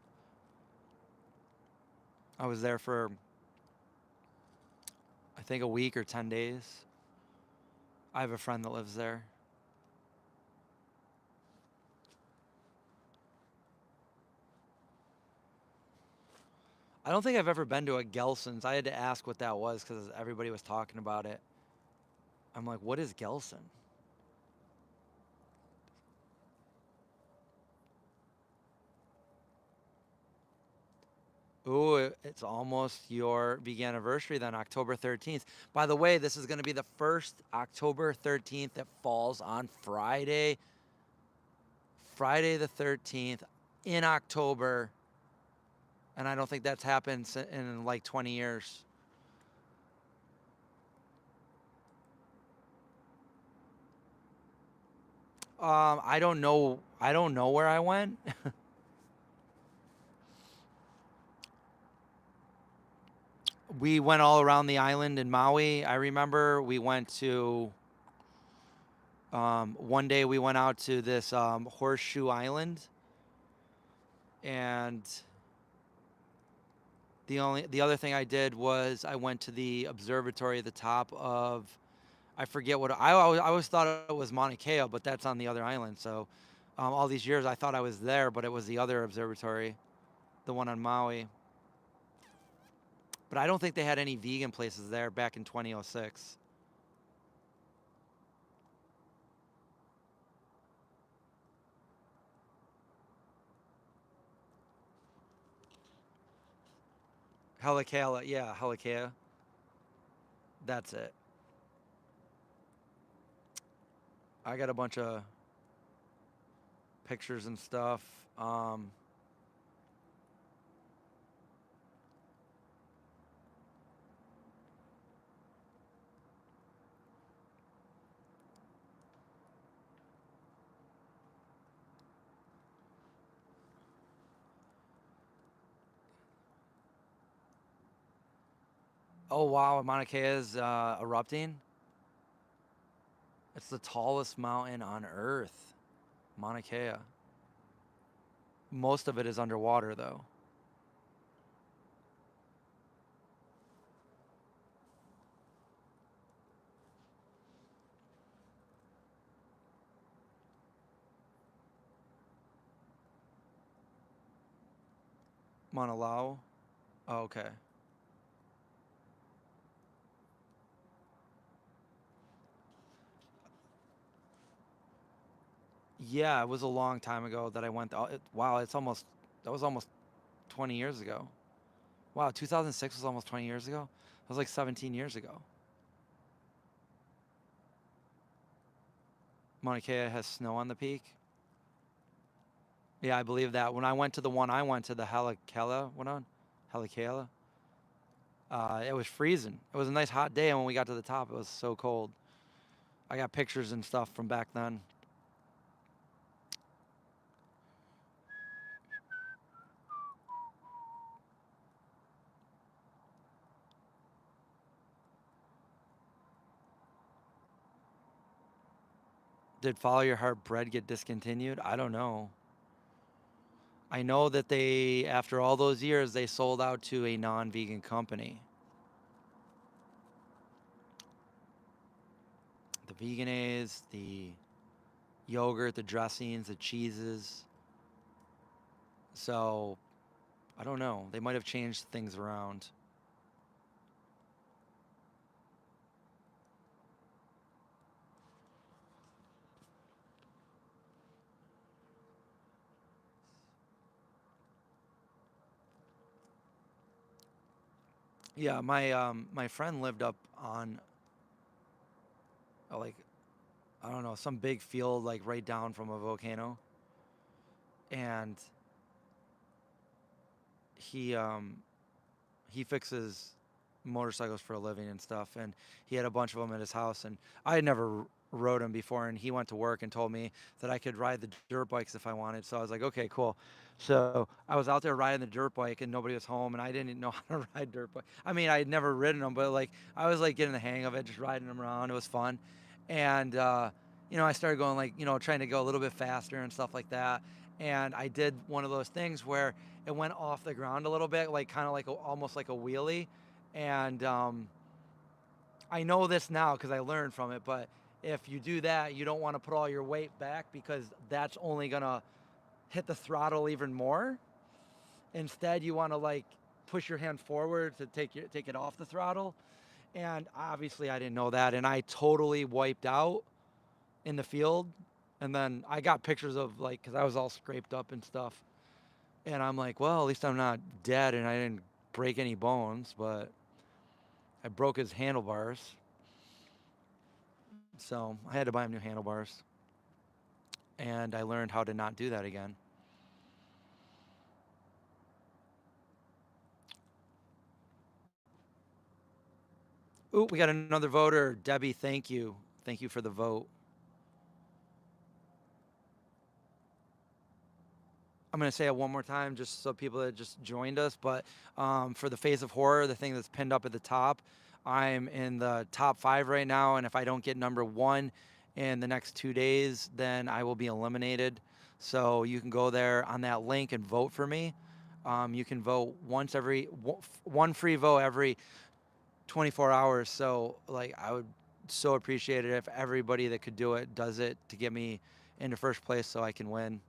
I was there for, I think, a week or 10 days. I have a friend that lives there. I don't think I've ever been to a Gelson's. I had to ask what that was because everybody was talking about it. I'm like, what is Gelson? Ooh, it's almost your big anniversary then, October 13th. By the way, this is going to be the first October 13th that falls on Friday. Friday the 13th in October. And I don't think that's happened in like 20 years. I don't know. I don't know where I went. We went all around the island in Maui. I remember we went to, one day we went out to this horseshoe island, and the other thing I did was I went to the observatory at the top of, I forget what, I always thought it was Mauna Kea, but that's on the other island. So all these years I thought I was there, but it was the other observatory, the one on Maui. But I don't think they had any vegan places there back in 2006. Helikea, yeah, Helikea. That's it. I got a bunch of pictures and stuff. Oh wow, Mauna Kea is erupting. It's the tallest mountain on Earth, Mauna Kea. Most of it is underwater though. Mauna Loa. Oh, okay. Yeah, it was a long time ago that I went. Wow, it's almost, that was almost 20 years ago. Wow, 2006 was almost 20 years ago. That was like 17 years ago. Mauna Kea has snow on the peak. Yeah, I believe that. When I went to the one I went to, the Helikela one, Helikela, it was freezing. It was a nice hot day, and when we got to the top, it was so cold. I got pictures and stuff from back then. Did Follow Your Heart bread get discontinued? I don't know. I know that they, after all those years, they sold out to a non-vegan company. The Vegenaise, the yogurt, the dressings, the cheeses. So, I don't know. They might have changed things around. Yeah, my friend lived up on like, I don't know, some big field like right down from a volcano, and he um he fixes motorcycles for a living and stuff, and he had a bunch of them at his house, and I had never rode them before, and he went to work and told me that I could ride the dirt bikes if I wanted. So I was like, okay, cool. So I was out there riding the dirt bike, and nobody was home, and I didn't know how to ride dirt bike. I mean, I had never ridden them, but like I was like getting the hang of it, just riding them around. It was fun, and I started going like trying to go a little bit faster and stuff like that. And I did one of those things where it went off the ground a little bit, like kind of like almost like a wheelie, and I know this now because I learned from it, but if you do that, you don't want to put all your weight back because that's only gonna hit the throttle even more. Instead, you want to like push your hand forward to take it off the throttle. And obviously, I didn't know that, and I totally wiped out in the field. And then I got pictures of like, because I was all scraped up and stuff. And I'm like, well, at least I'm not dead, and I didn't break any bones, but I broke his handlebars. So I had to buy him new handlebars. And I learned how to not do that again. Ooh, we got another voter. Debbie, thank you. Thank you for the vote. I'm going to say it one more time just so people that just joined us. But for the Face of Horror, the thing that's pinned up at the top, I'm in the top 5 right now. And if I don't get number 1 in the next 2 days, then I will be eliminated. So you can go there on that link and vote for me. You can vote one free vote every 24 hours. So like I would so appreciate it if everybody that could do it does it to get me into first place so I can win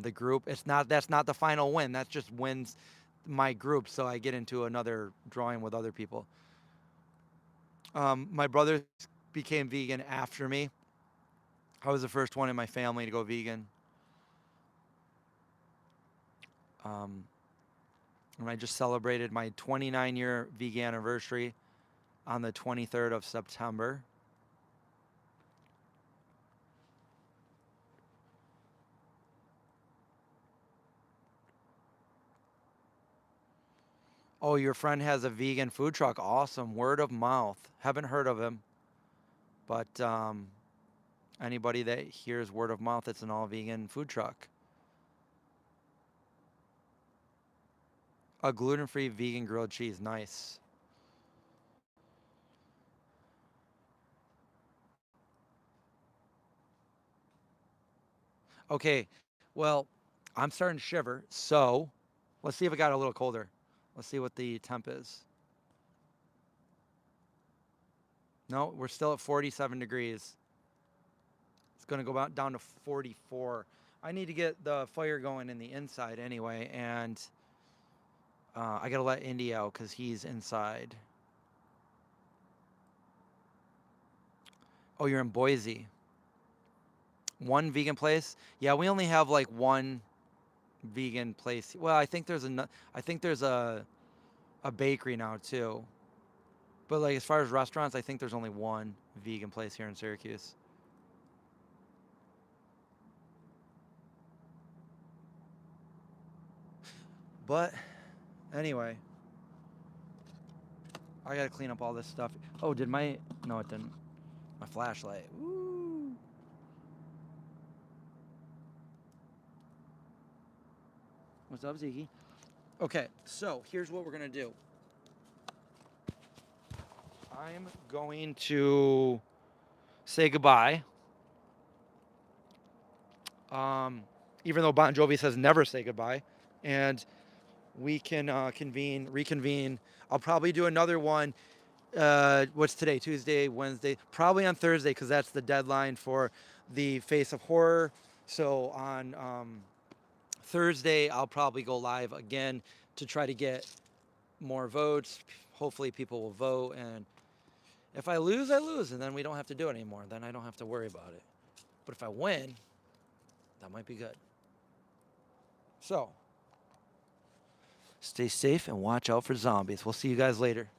the group. That's not the final win. That just wins my group, so I get into another drawing with other people. My brother became vegan after me. I was the first one in my family to go vegan. And I just celebrated my 29-year vegan anniversary on the 23rd of September. Oh, your friend has a vegan food truck. Awesome. Word of mouth. Haven't heard of him. But anybody that hears word of mouth, it's an all vegan food truck. A gluten-free vegan grilled cheese. Nice. Okay. Well, I'm starting to shiver. So let's see if it got a little colder. Let's see what the temp is. No, we're still at 47 degrees. It's going to go down to 44. I need to get the fire going in the inside anyway, and I got to let Indy out because he's inside. Oh, you're in Boise. One vegan place? Yeah, we only have like one vegan place. Well, I think there's a bakery now too. But like as far as restaurants, I think there's only one vegan place here in Syracuse. But anyway, I gotta clean up all this stuff. Oh, no, it didn't. My flashlight. Woo. What's up, Zeke? Okay, so here's what we're gonna do. I'm going to say goodbye. Even though Bon Jovi says never say goodbye. And we can reconvene. I'll probably do another one. What's today? Tuesday, Wednesday, probably on Thursday because that's the deadline for the Face of Horror. So on Thursday, I'll probably go live again to try to get more votes. Hopefully people will vote, and if I lose, I lose, and then we don't have to do it anymore. Then I don't have to worry about it. But if I win, that might be good. So stay safe and watch out for zombies. We'll see you guys later.